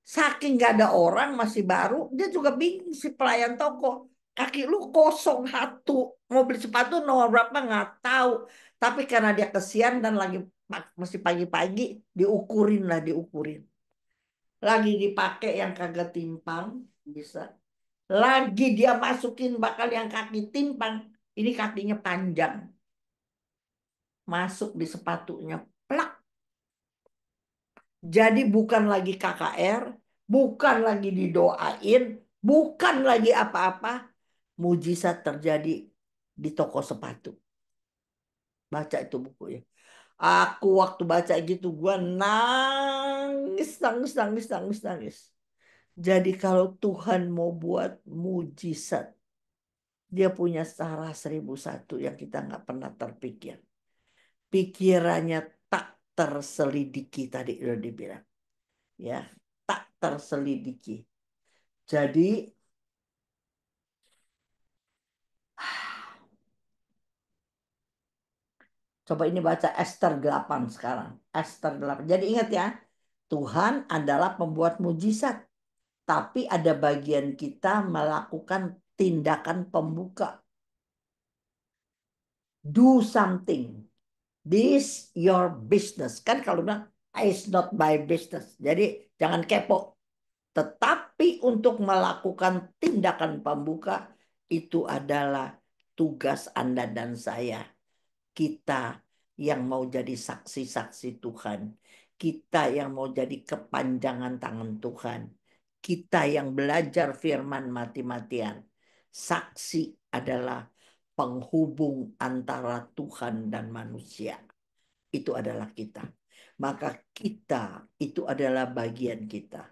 Saking nggak ada orang masih baru, dia juga bingung si pelayan toko. Kaki lu kosong satu, mau beli sepatu nomor berapa nggak tahu. Tapi karena dia kesian dan lagi masih pagi-pagi, diukurin lah diukurin. Lagi dipakai yang kagak timpang, bisa. Lagi dia masukin bakal yang kaki timpang, ini kakinya panjang. Masuk di sepatunya, plak. Jadi bukan lagi KKR, bukan lagi didoain, bukan lagi apa-apa. Mujizat terjadi di toko sepatu. Baca itu bukunya. Aku waktu baca gitu gua nangis, nangis, nangis, nangis, nangis. Jadi kalau Tuhan mau buat mujizat, dia punya cara 1001 yang kita nggak pernah terpikir. Pikirannya tak terselidiki tadi udah dibilang. Ya, tak terselidiki. Jadi coba ini baca Ester 8 sekarang. Ester 8. Jadi ingat ya, Tuhan adalah pembuat mujizat. Tapi ada bagian kita melakukan tindakan pembuka. Do something. This your business. Kan kalau bilang, it's not my business. Jadi jangan kepo. Tetapi untuk melakukan tindakan pembuka, itu adalah tugas Anda dan saya. Kita yang mau jadi saksi-saksi Tuhan. Kita yang mau jadi kepanjangan tangan Tuhan. Kita yang belajar firman mati-matian. Saksi adalah penghubung antara Tuhan dan manusia. Itu adalah kita. Maka kita itu adalah bagian kita.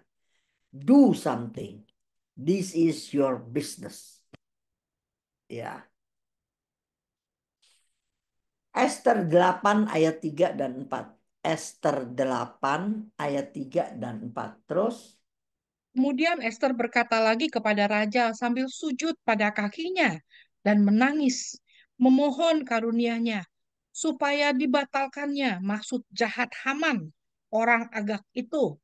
Do something. This is your business. Ya. Ester 8 ayat 3 dan 4. Ester 8 ayat 3 dan 4. Terus Kemudian Esther berkata lagi kepada raja sambil sujud pada kakinya dan menangis, memohon karunia-Nya supaya dibatalkannya maksud jahat Haman, orang Agag itu,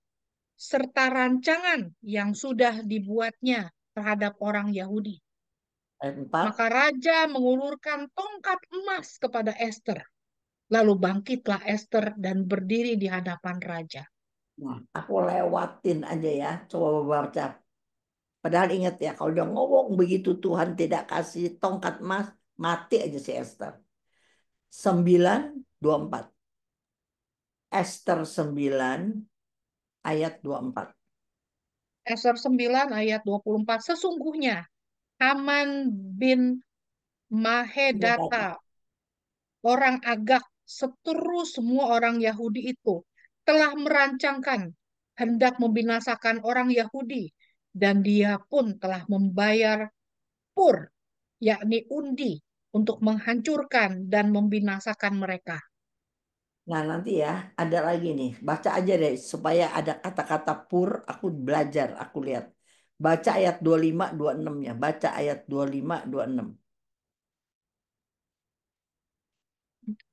serta rancangan yang sudah dibuatnya terhadap orang Yahudi. ayat 4. Maka raja mengulurkan tongkat emas kepada Esther. Lalu bangkitlah Esther dan berdiri di hadapan raja. Nah, aku lewatin aja ya. Coba baca. Padahal ingat ya, kalau dia ngomong begitu Tuhan tidak kasih tongkat emas, mati aja si Esther. 9:24. Esther 9 ayat 24. Esther 9 ayat 24. Sesungguhnya Haman bin Iya, Tata. Mahedata, orang Agag, seterus semua orang Yahudi itu telah merancangkan hendak membinasakan orang Yahudi, dan dia pun telah membayar pur, yakni undi, untuk menghancurkan dan membinasakan mereka. Nah nanti ya ada lagi nih. Baca aja deh supaya ada kata-kata pur. Aku belajar, aku lihat. Baca ayat 25-26-nya. Baca ayat 25-26.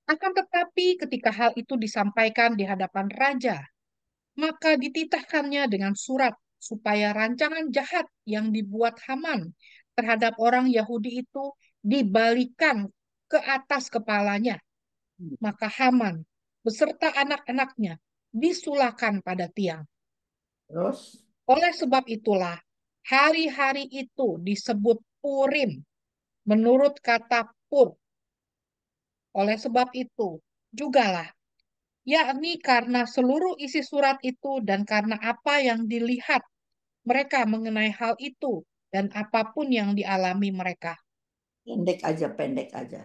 Akan tetapi ketika hal itu disampaikan di hadapan raja, maka dititahkannya dengan surat supaya rancangan jahat yang dibuat Haman terhadap orang Yahudi itu dibalikan ke atas kepalanya. Maka Haman beserta anak-anaknya disulakan pada tiang. Terus Oleh sebab itulah hari-hari itu disebut Purim menurut kata pur. Oleh sebab itu jugalah, yakni karena seluruh isi surat itu dan karena apa yang dilihat mereka mengenai hal itu dan apapun yang dialami mereka. pendek aja, pendek aja.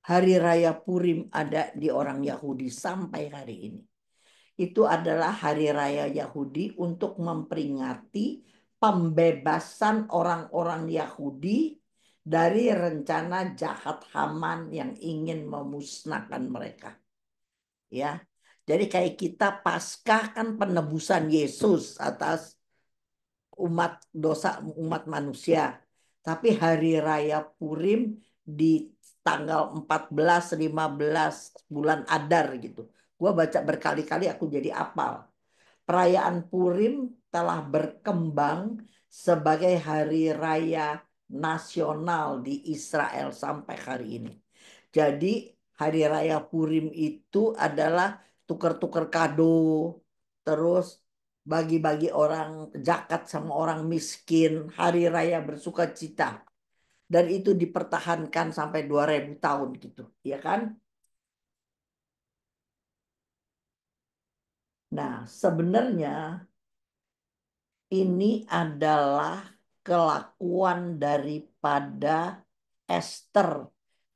Hari Raya Purim ada di orang Yahudi sampai hari ini. Itu adalah hari raya Yahudi untuk memperingati pembebasan orang-orang Yahudi dari rencana jahat Haman yang ingin memusnahkan mereka. Ya, jadi kayak kita Paskah kan penebusan Yesus atas umat dosa umat manusia. Tapi hari raya Purim di tanggal 14, 15 bulan Adar gitu. Gua baca berkali-kali aku jadi apal. Perayaan Purim telah berkembang sebagai hari raya nasional di Israel sampai hari ini. Jadi hari raya Purim itu adalah tukar-tukar kado, terus bagi-bagi orang zakat sama orang miskin, hari raya bersuka cita. Dan itu dipertahankan sampai 2000 tahun gitu, ya kan? Nah, sebenarnya ini adalah kelakuan daripada Esther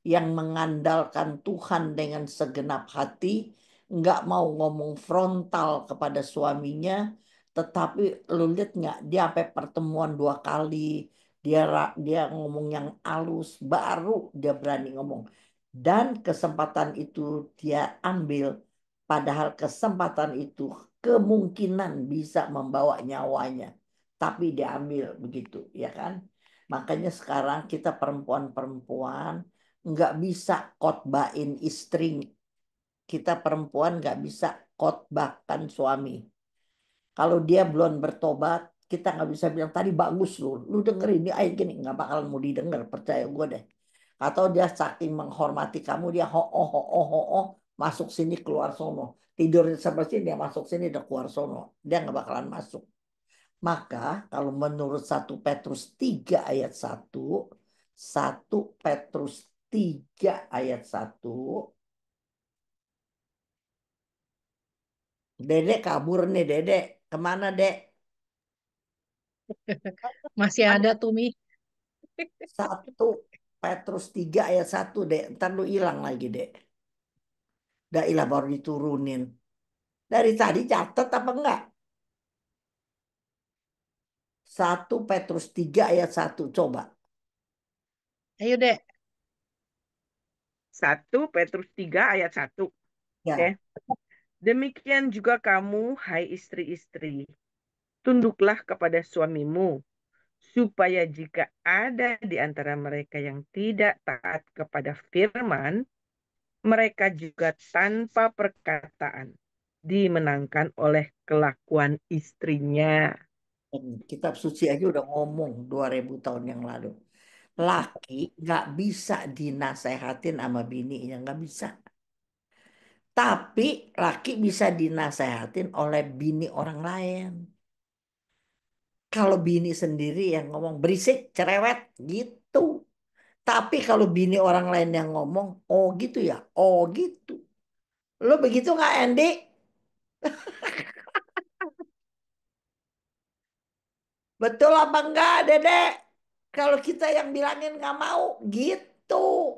yang mengandalkan Tuhan dengan segenap hati, nggak mau ngomong frontal kepada suaminya, tetapi lu lihat nggak dia sampai pertemuan 2 kali, dia ngomong yang halus, baru dia berani ngomong. Dan kesempatan itu dia ambil, padahal kesempatan itu kemungkinan bisa membawa nyawanya, tapi diambil begitu, ya kan? Makanya sekarang kita perempuan-perempuan nggak bisa khotbahin istri. Kita perempuan nggak bisa khotbahkan suami. Kalau dia belum bertobat, kita nggak bisa bilang tadi bagus lu dengerin ini ayat gini, nggak bakalan mau didengar, percaya gue deh. Atau dia saking menghormati kamu, dia ho masuk sini keluar sono. Tidur sama sini, dia masuk sini, dia keluar sono. Dia nggak bakalan masuk. Maka kalau menurut 1 Petrus 3 ayat 1, 1 Petrus 3 ayat 1, Dedek kabur nih, Dedek. Kemana, Dek? Masih ada tuh, Mi. 1 Petrus 3 ayat 1, Dek. Ntar lu hilang lagi, Dek. Dah ilah baru diturunin. Dari tadi catat apa enggak? 1 Petrus 3 ayat 1, coba. Ayo, Dek. 1 Petrus 3 ayat 1. Oke. Ya, Demikian juga kamu, hai istri-istri, tunduklah kepada suamimu, supaya jika ada di antara mereka yang tidak taat kepada firman, mereka juga tanpa perkataan dimenangkan oleh kelakuan istrinya. kitab suci aja udah ngomong 2000 tahun yang lalu. Laki nggak bisa dinasehatin sama bininya, nggak bisa. Tapi laki bisa dinasehatin oleh bini orang lain. Kalau bini sendiri yang ngomong berisik, cerewet gitu. Tapi kalau bini orang lain yang ngomong, oh gitu ya, oh gitu. Lo begitu nggak, Andy? Betul apa enggak, Dedek? Kalau kita yang bilangin nggak mau, gitu.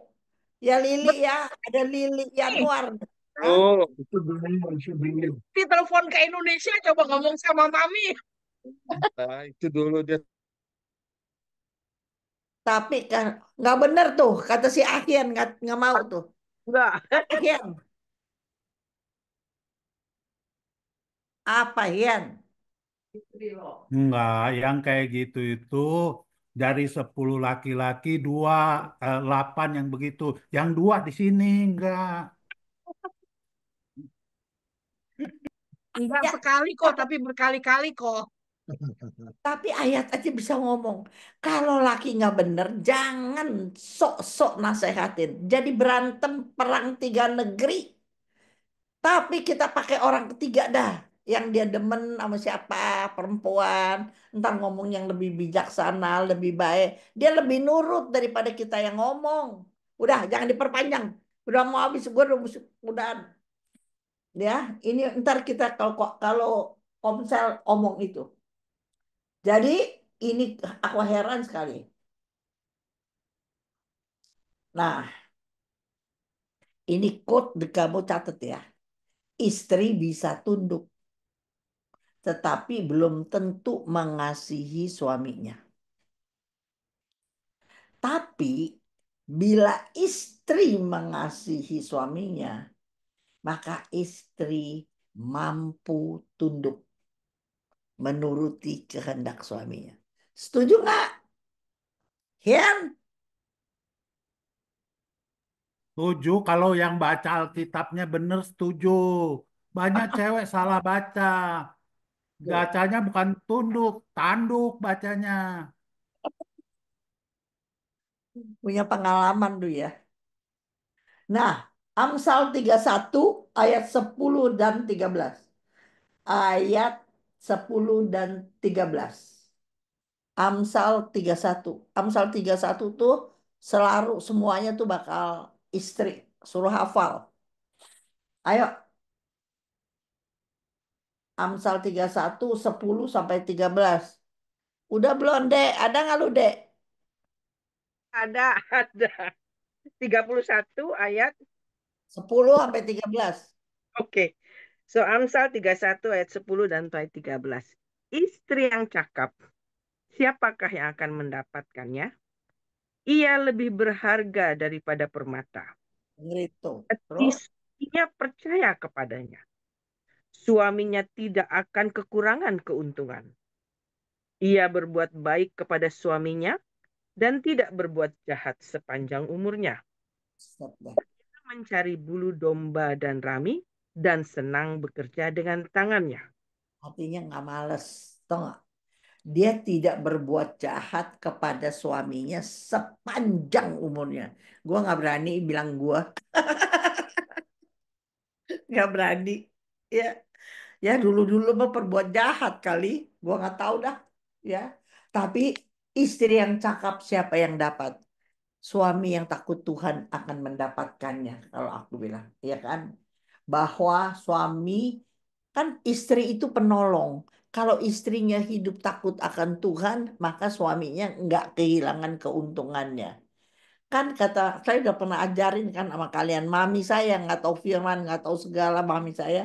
Ya Lili ya, ada Lili Nih, Yanuar. Hah? Oh, itu dulu, itu dulu. telepon ke Indonesia, coba ngomong sama Mami. Nah, itu dulu dia. Tapi kan nggak bener tuh, kata si Ahian nggak mau tuh. Enggak. Ahian, apa Hian? Enggak, yang kayak gitu itu dari 10 laki-laki 2, 8 yang begitu. Yang 2 di sini enggak. Enggak Ya, sekali kok, tapi berkali-kali kok. tapi ayat aja bisa ngomong. Kalau laki nggak bener, jangan sok-sok nasehatin. Jadi berantem perang 3 negeri. Tapi kita pakai orang ketiga dah. Yang dia demen sama siapa, perempuan. Ntar ngomong yang lebih bijaksana, lebih baik. Dia lebih nurut daripada kita yang ngomong. Udah, jangan diperpanjang. Udah mau habis, gue udah. Ya, ini ntar kita kalau Komsel omong itu. Jadi ini aku heran sekali. Nah, ini quote kamu catat ya. Istri bisa tunduk, tetapi belum tentu mengasihi suaminya. Tapi bila istri mengasihi suaminya, maka istri mampu tunduk menuruti kehendak suaminya. Setuju nggak, Hian? Setuju kalau yang baca Alkitabnya benar setuju. Banyak cewek salah baca. Tuh, Bacanya bukan tunduk, tanduk bacanya. punya pengalaman tuh ya. Nah, Amsal 31 ayat 10 dan 13. Ayat 10 dan 13. Amsal 31. Amsal 31 tuh selalu semuanya tuh bakal istri. Suruh hafal. Ayo, Amsal 31 10 sampai 13. Udah belum, Dek? Ada nggak lu, Dek? Ada. 31 ayat. 10 sampai 13. Oke. So, Amsal 31 ayat 10 dan ayat 13. Istri yang cakap, siapakah yang akan mendapatkannya? Ia lebih berharga daripada permata. Gitu. Terus, Istrinya percaya kepadanya. Suaminya tidak akan kekurangan keuntungan. Ia berbuat baik kepada suaminya dan tidak berbuat jahat sepanjang umurnya. set deh. Mencari bulu domba dan rami dan senang bekerja dengan tangannya. Hatinya nggak males. Tau nggak? Dia tidak berbuat jahat kepada suaminya sepanjang umurnya. Gua nggak berani bilang gua. Nggak berani. Ya, ya dulu-dulu mah perbuat jahat kali. Gua nggak tahu dah. Ya, tapi istri yang cakap siapa yang dapat? Suami yang takut Tuhan akan mendapatkannya. Kalau aku bilang, ya kan? Bahwa suami kan istri itu penolong. Kalau istrinya hidup takut akan Tuhan, maka suaminya nggak kehilangan keuntungannya. Kan kata saya udah pernah ajarin kan sama kalian, mami saya nggak tahu firman, nggak tahu segala, mami saya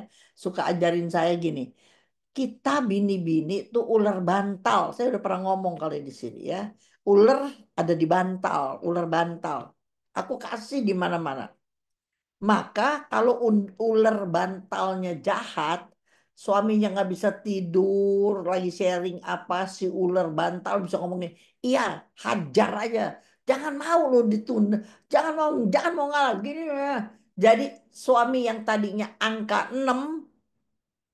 suka ajarin saya gini. Kita bini-bini tuh ular bantal. Saya udah pernah ngomong kali di sini ya. Ular ada di bantal, ular bantal. Aku kasih di mana-mana. Maka kalau ular bantalnya jahat, suaminya nggak bisa tidur, lagi sharing apa si ular bantal bisa ngomongin, iya hajar aja, jangan mau lo ditunda, jangan mau ngalah gini ya. Jadi suami yang tadinya angka 6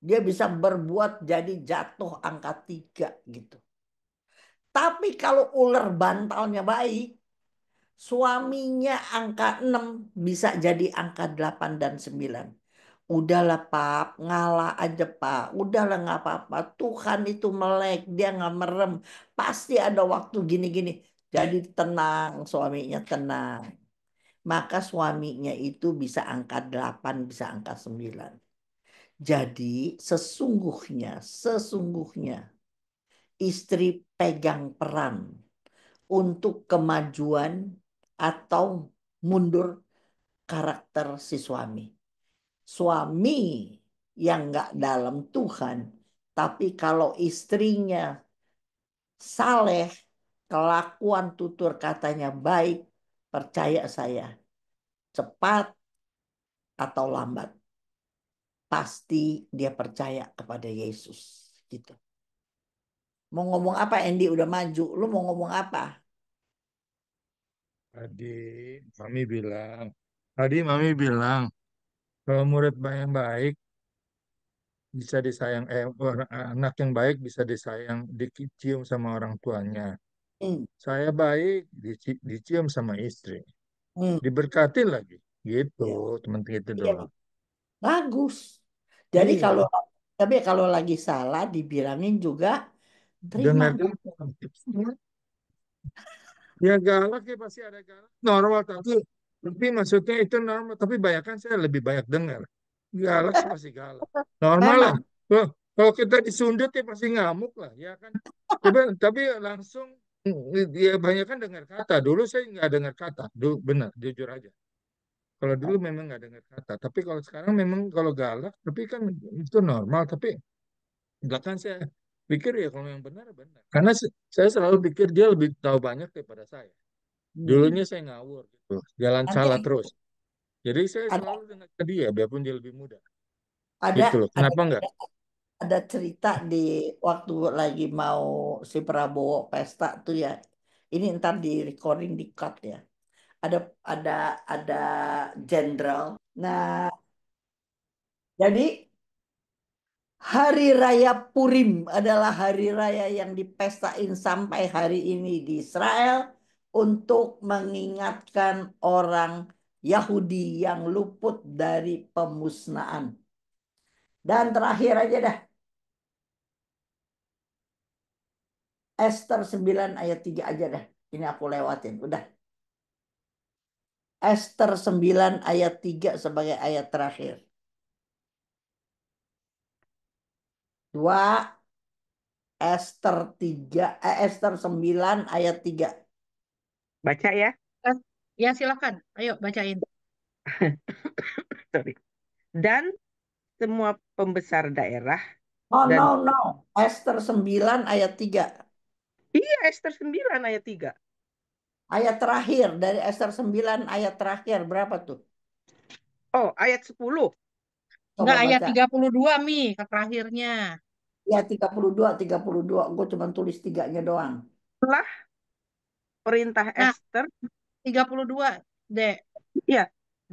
dia bisa berbuat jadi jatuh angka 3 gitu. Tapi kalau ular bantalnya baik, suaminya angka 6 bisa jadi angka 8 dan 9. Udahlah Pak, ngalah aja Pak. Udahlah nggak apa-apa. Tuhan itu melek, dia nggak merem. Pasti ada waktu gini-gini. Jadi tenang, suaminya tenang. Maka suaminya itu bisa angka 8, bisa angka 9. Jadi sesungguhnya istri pegang peran untuk kemajuan atau mundur karakter si suami. Suami yang nggak dalam Tuhan, tapi kalau istrinya saleh, kelakuan tutur katanya baik, percaya saya, cepat atau lambat, pasti dia percaya kepada Yesus. Gitu. Mau ngomong apa, Andy? Udah maju. Lu mau ngomong apa? Tadi Mami bilang, tadi Mami bilang, kalau murid yang baik bisa disayang, anak yang baik bisa disayang, dicium sama orang tuanya. Hmm, Saya baik, dicium sama istri. hmm, Diberkatin lagi. Gitu, ya. teman gitu Iya, doang. bagus. Jadi kalau Iya, tapi kalau lagi salah dibilangin juga terima. dengar dulu. Ya galak ya pasti ada galak. Normal tapi maksudnya itu normal. Tapi banyak kan saya lebih banyak dengar. Galak sih pasti galak. Normal lah. Memang Kalau kita disundut ya pasti ngamuk lah, ya kan. Tapi langsung ya banyak kan dengar kata. Dulu saya nggak dengar kata. Dulu benar, jujur aja. Kalau dulu memang nggak dengar kata. Tapi kalau sekarang memang kalau galak, tapi kan itu normal. Tapi enggak kan saya pikir ya kalau yang benar benar. Karena saya selalu pikir dia lebih tahu banyak daripada saya. Dulunya saya ngawur gitu, jalan salah Nanti terus. Jadi saya ada selalu dengan dia, biarpun dia lebih muda. ada Gitu loh. ada Kenapa enggak? ada cerita di waktu lagi mau si Prabowo pesta tuh ya. Ini ntar di recording di cut ya. Ada ada ada jenderal. Nah, jadi Hari Raya Purim adalah hari raya yang dipestain sampai hari ini di Israel untuk mengingatkan orang Yahudi yang luput dari pemusnahan. Dan terakhir aja dah, Ester 9 ayat 3 aja dah. Ini aku lewatin, udah. Ester 9 ayat 3 sebagai ayat terakhir. Dua, Ester 9 ayat 3. Baca ya. Eh, Ya, silakan. Ayo bacain. Sorry. Dan semua pembesar daerah Oh dan no, no. Ester 9 ayat 3. iya Ester 9 ayat 3. Ayat terakhir dari Ester 9 ayat terakhir berapa tuh? Oh, ayat 10. Coba Enggak, ayat baca. 32, Mi, ke terakhirnya. Ya 32. Gue cuma tulis tiganya doang. Setelah perintah Nah, Ester, 32, Dek. ya,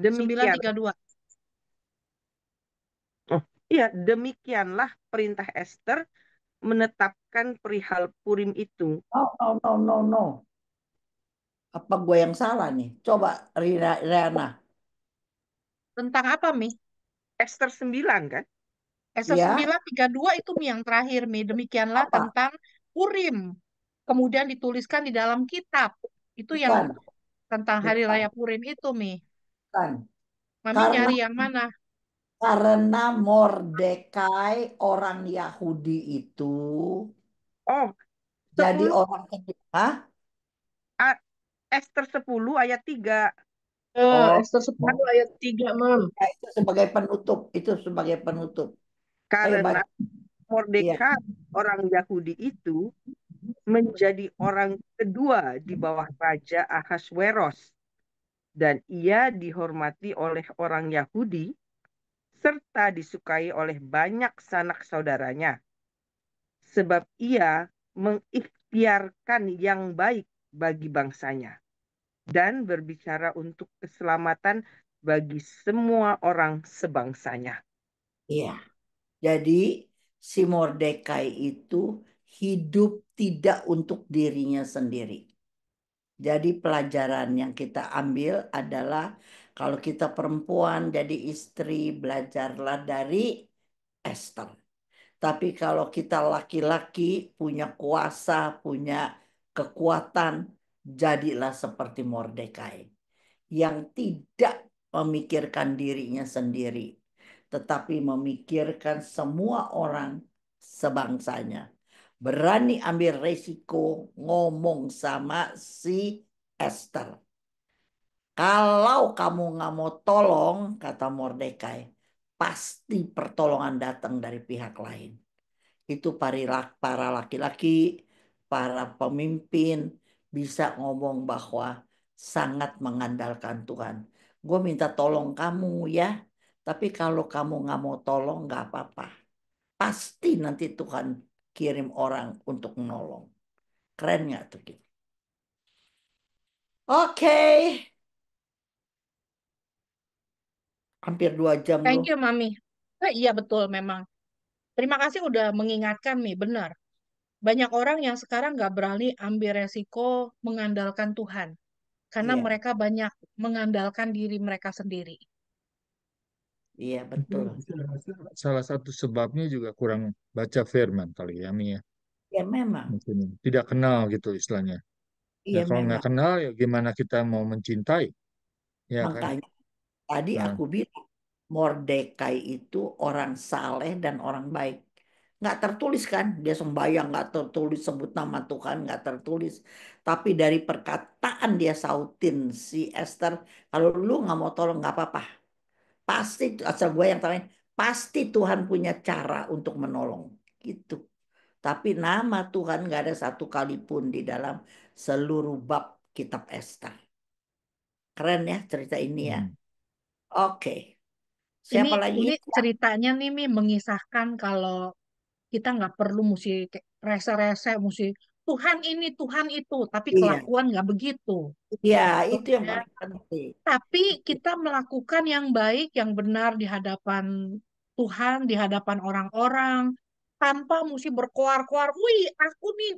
demikian. 932. Oh, iya, demikianlah perintah Ester menetapkan perihal Purim itu. No, no, no, no, no. Apa gue yang salah nih? Coba Riana. Tentang apa, Mi? Ester 9 kan? Esa Ya, 932 itu, Mi, yang terakhir, Mi. Demikianlah apa? tentang Purim. Kemudian dituliskan di dalam kitab. Itu yang Bukan, tentang Hari bukan, Raya Purim itu, Mi. bukan. Mami Karena nyari yang mana? Mordekai orang Yahudi itu Oh, jadi 10 orang Hah? A- Ester 10 ayat 3. Oh, Ester 10 ayat 3, Mam. ya, itu sebagai penutup. Itu sebagai penutup. Ayo Karena baca. Iya. Mordekai orang Yahudi itu menjadi orang kedua di bawah Raja Ahasweros dan ia dihormati oleh orang Yahudi serta disukai oleh banyak sanak saudaranya sebab ia mengikhtiarkan yang baik bagi bangsanya dan berbicara untuk keselamatan bagi semua orang sebangsanya. Iya. Jadi si Mordekai itu hidup tidak untuk dirinya sendiri. Jadi pelajaran yang kita ambil adalah kalau kita perempuan jadi istri, belajarlah dari Esther. Tapi kalau kita laki-laki punya kuasa, punya kekuatan, jadilah seperti Mordekai yang tidak memikirkan dirinya sendiri, tetapi memikirkan semua orang sebangsanya. Berani ambil resiko ngomong sama si Esther. Kalau kamu nggak mau tolong, kata Mordekai, pasti pertolongan datang dari pihak lain. Itu para laki-laki, para pemimpin bisa ngomong bahwa sangat mengandalkan Tuhan. Gue minta tolong kamu ya, tapi kalau kamu nggak mau tolong nggak apa-apa. Pasti nanti Tuhan kirim orang untuk menolong. Keren nggak tuh gitu? Oke, hampir 2 jam Thank loh. you, Mami. Iya, betul memang. Terima kasih udah mengingatkan, Mi. Benar. Banyak orang yang sekarang nggak berani ambil resiko mengandalkan Tuhan. Karena Iya, mereka banyak mengandalkan diri mereka sendiri. iya Mungkin betul. salah satu sebabnya juga kurang baca firman kali ya, Mi ya. Ya memang, Mungkin tidak kenal gitu istilahnya. Ya iya kalau nggak memang. kenal ya gimana kita mau mencintai, ya kan? Makanya tadi Nah, aku bilang Mordekai itu orang saleh dan orang baik. Nggak tertulis kan, dia sembahyang nggak tertulis sebut nama Tuhan nggak tertulis. Tapi dari perkataan dia sautin si Esther, kalau lu nggak mau tolong nggak apa-apa. Pasti asal gue yang terakhir, pasti Tuhan punya cara untuk menolong. Gitu. Tapi nama Tuhan nggak ada satu kali pun di dalam seluruh bab kitab Ester. Keren ya cerita ini ya. Oke. Ini Siapa lagi? ini ceritanya nih Mi mengisahkan kalau kita nggak perlu mesti kayak rese-rese, mesti Tuhan ini, Tuhan itu, tapi Iya, kelakuan nggak begitu. iya Gitu itu yang ya. paling penting. Tapi kita melakukan yang baik, yang benar di hadapan Tuhan, di hadapan orang-orang, tanpa mesti berkoar-koar. Wih, aku nih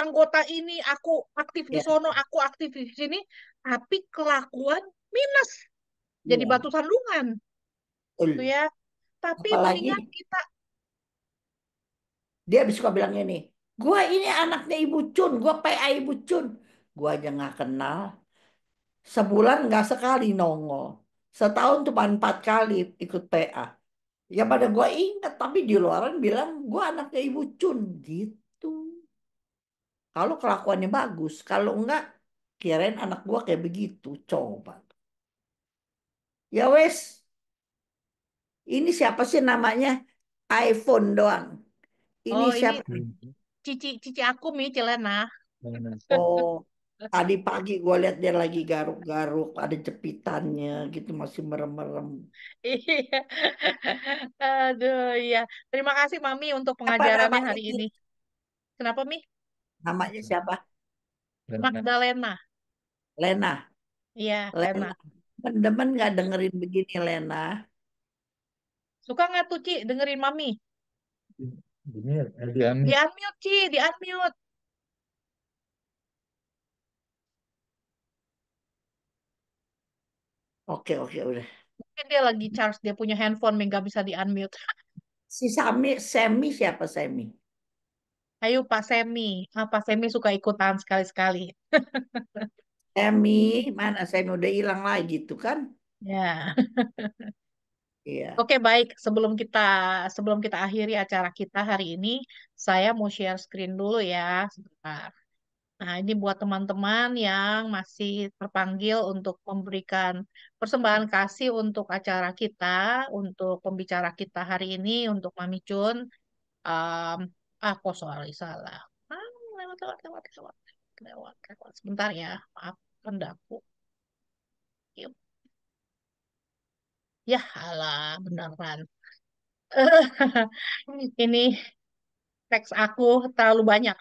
anggota ini, aku aktif di Iya, sono, aku aktif di sini. Tapi kelakuan minus, jadi iya, batu sandungan, gitu betul. ya. Tapi Apalagi mendingan kita, dia suka bilang ini, gua ini anaknya Ibu Cun, gua PA Ibu Cun. Gua aja nggak kenal. Sebulan nggak sekali nongol. Setahun cuma 4 kali ikut PA. Ya pada gua ingat, tapi di luaran bilang gua anaknya Ibu Cun gitu. Kalau kelakuannya bagus, kalau enggak, kirain anak gua kayak begitu. Coba. Ya wes, ini siapa sih namanya? iPhone doang. Ini oh ini siapa? cici cici aku Mi Cilena. Oh, tadi pagi gue lihat dia lagi garuk-garuk, ada jepitannya gitu, masih merem-merem. Iya. Aduh, iya. Terima kasih Mami untuk Apa pengajarannya namanya hari dia? ini. Kenapa Mi? Namanya siapa? Magdalena. Lena. Iya, Lena. Lena. Teman-teman nggak dengerin begini, Lena. Suka nggak tuh Ci dengerin Mami? Ini Edian Di unmute Ci, di unmute. Oke, oke, udah. Mungkin dia lagi charge, dia punya handphone, Mi, nggak bisa di unmute. Si Semi siapa Semi? Ayo Pak Semi. Ah, Pak Semi suka ikutan sekali-sekali. Semi, mana Semi udah hilang lagi tuh kan? Ya. Iya. Oke, baik. Sebelum kita akhiri acara kita hari ini, saya mau share screen dulu ya, sebentar. Nah, ini buat teman-teman yang masih terpanggil untuk memberikan persembahan kasih untuk acara kita, untuk pembicara kita hari ini, untuk Mami Cun. Um, kok soal salah. Ah, lewat, lewat, lewat, lewat, lewat, lewat. Sebentar ya, maaf, pendakku. Yuk. Ya, alah, beneran. Ini teks aku terlalu banyak.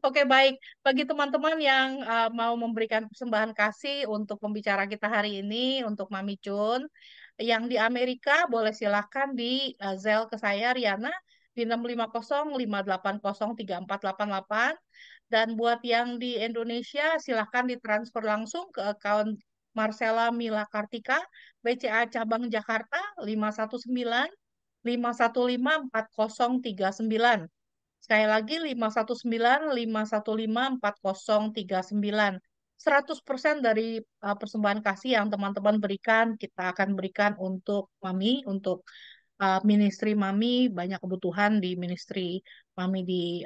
Oke, baik. Bagi teman-teman yang mau memberikan persembahan kasih untuk pembicara kita hari ini, untuk Mami Chun, yang di Amerika boleh silakan di Zelle ke saya, Riana, di 65058034488. Dan buat yang di Indonesia, silakan ditransfer langsung ke account Marcella Mila Kartika, BCA Cabang Jakarta, 519 515 4039. Sekali lagi 519 515 4039. 100% dari persembahan kasih yang teman-teman berikan, kita akan berikan untuk Mami, untuk ministry Mami, banyak kebutuhan di ministry Mami di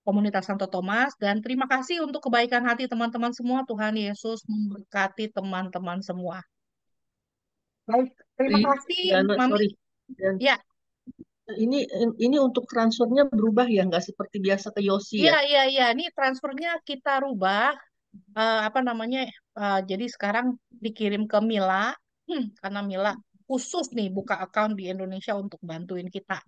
komunitas Santo Thomas. Dan terima kasih untuk kebaikan hati teman-teman semua. Tuhan Yesus memberkati teman-teman semua. Baik, terima kasih Dan Mami. sorry, dan Ya, ini ini untuk transfernya berubah ya, nggak seperti biasa ke Yosi iya, ya? iya, iya. Ini transfernya kita rubah. Apa namanya? Jadi sekarang dikirim ke Mila, karena Mila khusus nih buka account di Indonesia untuk bantuin kita.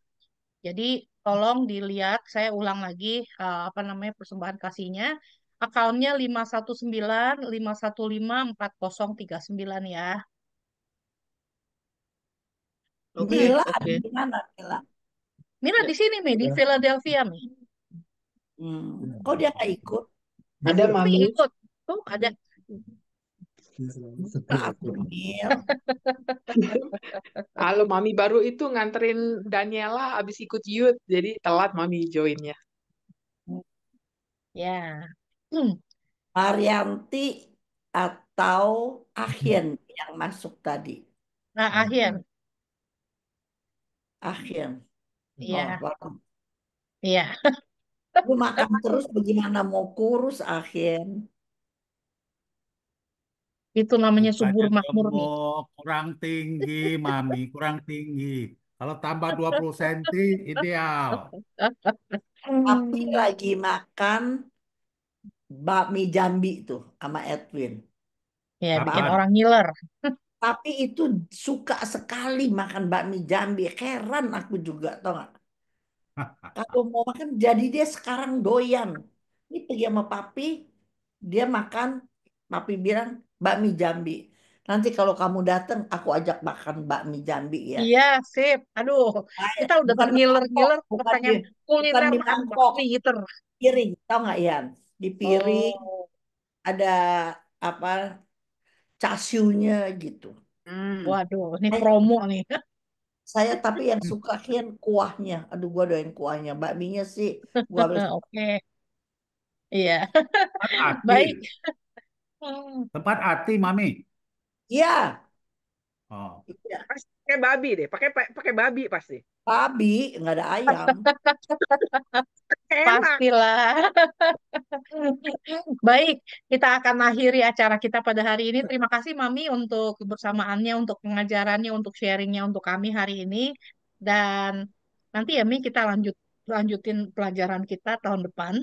Jadi tolong dilihat, saya ulang lagi apa namanya persembahan kasihnya. Akunnya 519 515 4039 ya. Oke, Hmm. Mila ada oke. di mana, Mila? Mila Ya, di sini Mi, di ya. Philadelphia Mi. Kok dia nggak ikut? Ada Mi Mami. ikut. Tuh ada. Takut, Mil. Kalau Mami baru itu nganterin Daniela abis ikut youth, jadi telat Mami joinnya. Ya. Hmm. Marianti atau Ahien yang masuk tadi? Nah, akhir. Ahien. Oh, Iya, bagus. iya. Lu makan terus bagaimana mau kurus, Ahien? Itu namanya subur Bukannya makmur nih. gemuk, kurang tinggi, Mami, kurang tinggi. Kalau tambah 20 cm, ideal. Tapi lagi makan bakmi Jambi tuh sama Edwin. Ya, bikin Apaan? orang ngiler. Tapi itu suka sekali makan bakmi Jambi. Heran aku juga, tau nggak? Kalau mau makan, jadi dia sekarang doyan. Ini pergi sama papi, dia makan, papi bilang bakmi Jambi. Nanti kalau kamu datang, aku ajak makan bakmi Jambi ya. Iya, sip. Aduh, kita udah Bukan di mangkok, tergiler-giler kepengen bukan kuliner di ah, mangkok, bakmi gitu. piring, tau nggak Yan? Di piring Oh, ada apa casiunya gitu. waduh, ini Saya, promo nih. saya tapi yang suka Kian kuahnya. Aduh, gua doain kuahnya. Bakminya sih gua harus. Oke, iya. Tempat Baik. Ati. Tempat Ati, Mami. Iya, Oh. iya. Pasti pakai babi deh, pakai babi pasti. Babi nggak ada ayam. Enak. Pastilah. Baik, kita akan akhiri acara kita pada hari ini. Terima kasih Mami untuk kebersamaannya, untuk pengajarannya, untuk sharingnya untuk kami hari ini. Dan nanti ya Mi kita lanjutin pelajaran kita tahun depan.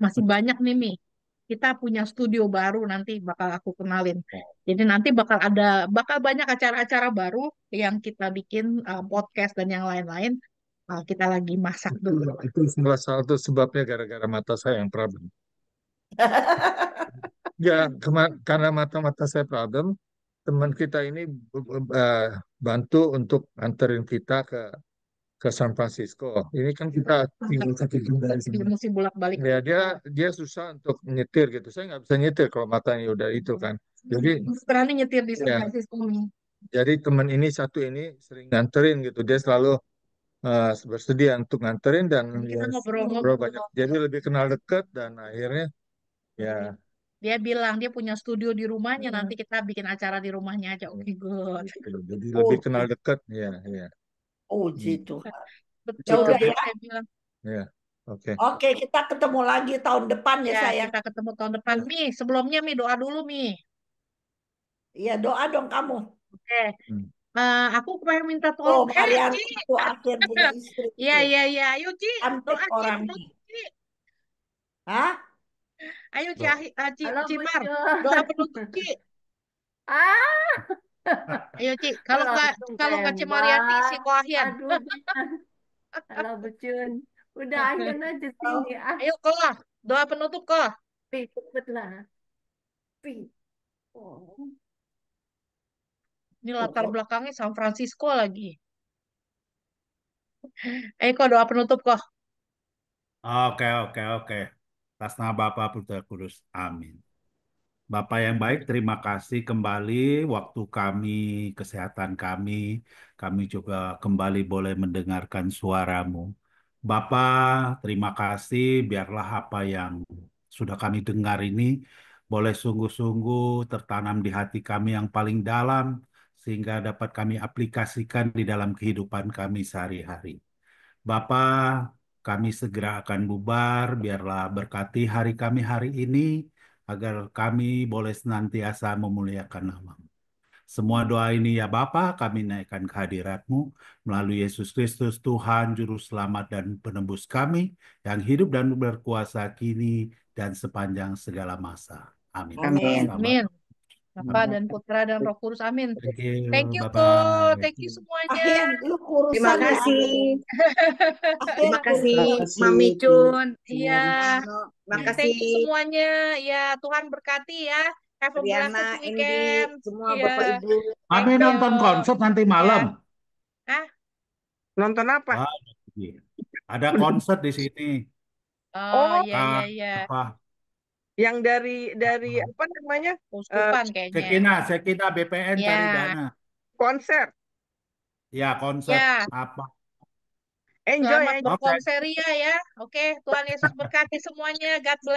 Masih banyak nih Mi. Kita punya studio baru nanti bakal aku kenalin. Jadi nanti bakal banyak acara-acara baru yang kita bikin podcast dan yang lain-lain. Kita lagi masak dulu. Itu salah satu sebabnya gara-gara mata saya yang problem. Ya, karena mata-mata saya problem, teman kita ini bantu untuk anterin kita ke San Francisco. Ini kan kita tinggal 1 jam dari Dia sini. mesti bolak-balik. Ya, dia susah untuk nyetir gitu. Saya nggak bisa nyetir kalau matanya udah itu kan. Jadi Berani nyetir di San ya, Francisco Mi. jadi teman ini satu ini sering nganterin gitu. Dia selalu bersedia untuk nganterin dan Kita ya, ngobrol-ngobrol. ngobrol banyak. Jadi lebih kenal dekat dan akhirnya ya Dia bilang dia punya studio di rumahnya. Nanti kita bikin acara di rumahnya aja. Oke, good. jadi lebih kenal Puji, dekat. Ya, ya. puji Hmm. Tuhan. Ya Betul. udah Jadi ya. saya bilang, Ya, oke. Oke, kita ketemu lagi tahun depan ya ya sayang. kita ketemu tahun depan. Mi, sebelumnya Mi doa dulu Mi. Iya, doa dong kamu. Oke. Hmm. Aku pengen minta Oh, tolong. Mariana Ci. itu akhir punya istri Iya, itu. iya, iya. Ayo Ci, Cantik doa Ci. orangnya. Ci. Hah? Ayo Ci, Doa. Halo Cimar. Bucun. Doa penutup Ci. Ah, Ayo Ci, kalau langsung nggak Cimarianti si tembak. Koahian. Aduh, jangan. Halo Bucun. Udah Ahyun aja sini. Ah, Ayo Koh, doa penutup Koh. Pi, cepet lah. Pi. Oh. Ini latar belakangnya San Francisco lagi. Koh doa penutup Koh. Oke, oke, oke. Atas nama Bapa Putra Kudus. Amin. Bapak yang baik, terima kasih kembali waktu kami, kesehatan kami juga kembali boleh mendengarkan suaramu. Bapak, terima kasih, biarlah apa yang sudah kami dengar ini boleh sungguh-sungguh tertanam di hati kami yang paling dalam, sehingga dapat kami aplikasikan di dalam kehidupan kami sehari-hari. Bapak, kami segera akan bubar, biarlah berkati hari kami hari ini, agar kami boleh senantiasa memuliakan nama-Mu. Semua doa ini ya Bapa, kami naikkan kehadirat-Mu melalui Yesus Kristus, Tuhan, Juru Selamat dan Penebus kami, yang hidup dan berkuasa kini dan sepanjang segala masa. Amin. Amin. Selamat. Amin. Bapa dan Putra dan Roh Kudus. Amin. Thank you. Thank you Koh. Bye-bye. Thank you semuanya. Akhir lu Terima kurusan ya. kasih. Akhir Terima kasih kurusan. Mami Cun. Iya. Terima kasih Thank you semuanya. Ya, Tuhan berkati ya. Have a Riana, blessed Indi, weekend. semua Iya. Bapak Ibu. Mami Thank you. nonton konser nanti malam. Hah? Nonton apa? Wah, iya. Ada konser di sini. Oh, Oh, iya, iya, iya. Apa? yang dari apa namanya? Uskupan kayaknya. Sekina BPN Ya. cari dana. Konser. Ya, konser Ya. apa? Enjoy, Selamat enjoy. berkonseria ya. Oke, Tuhan Yesus berkati semuanya. God bless.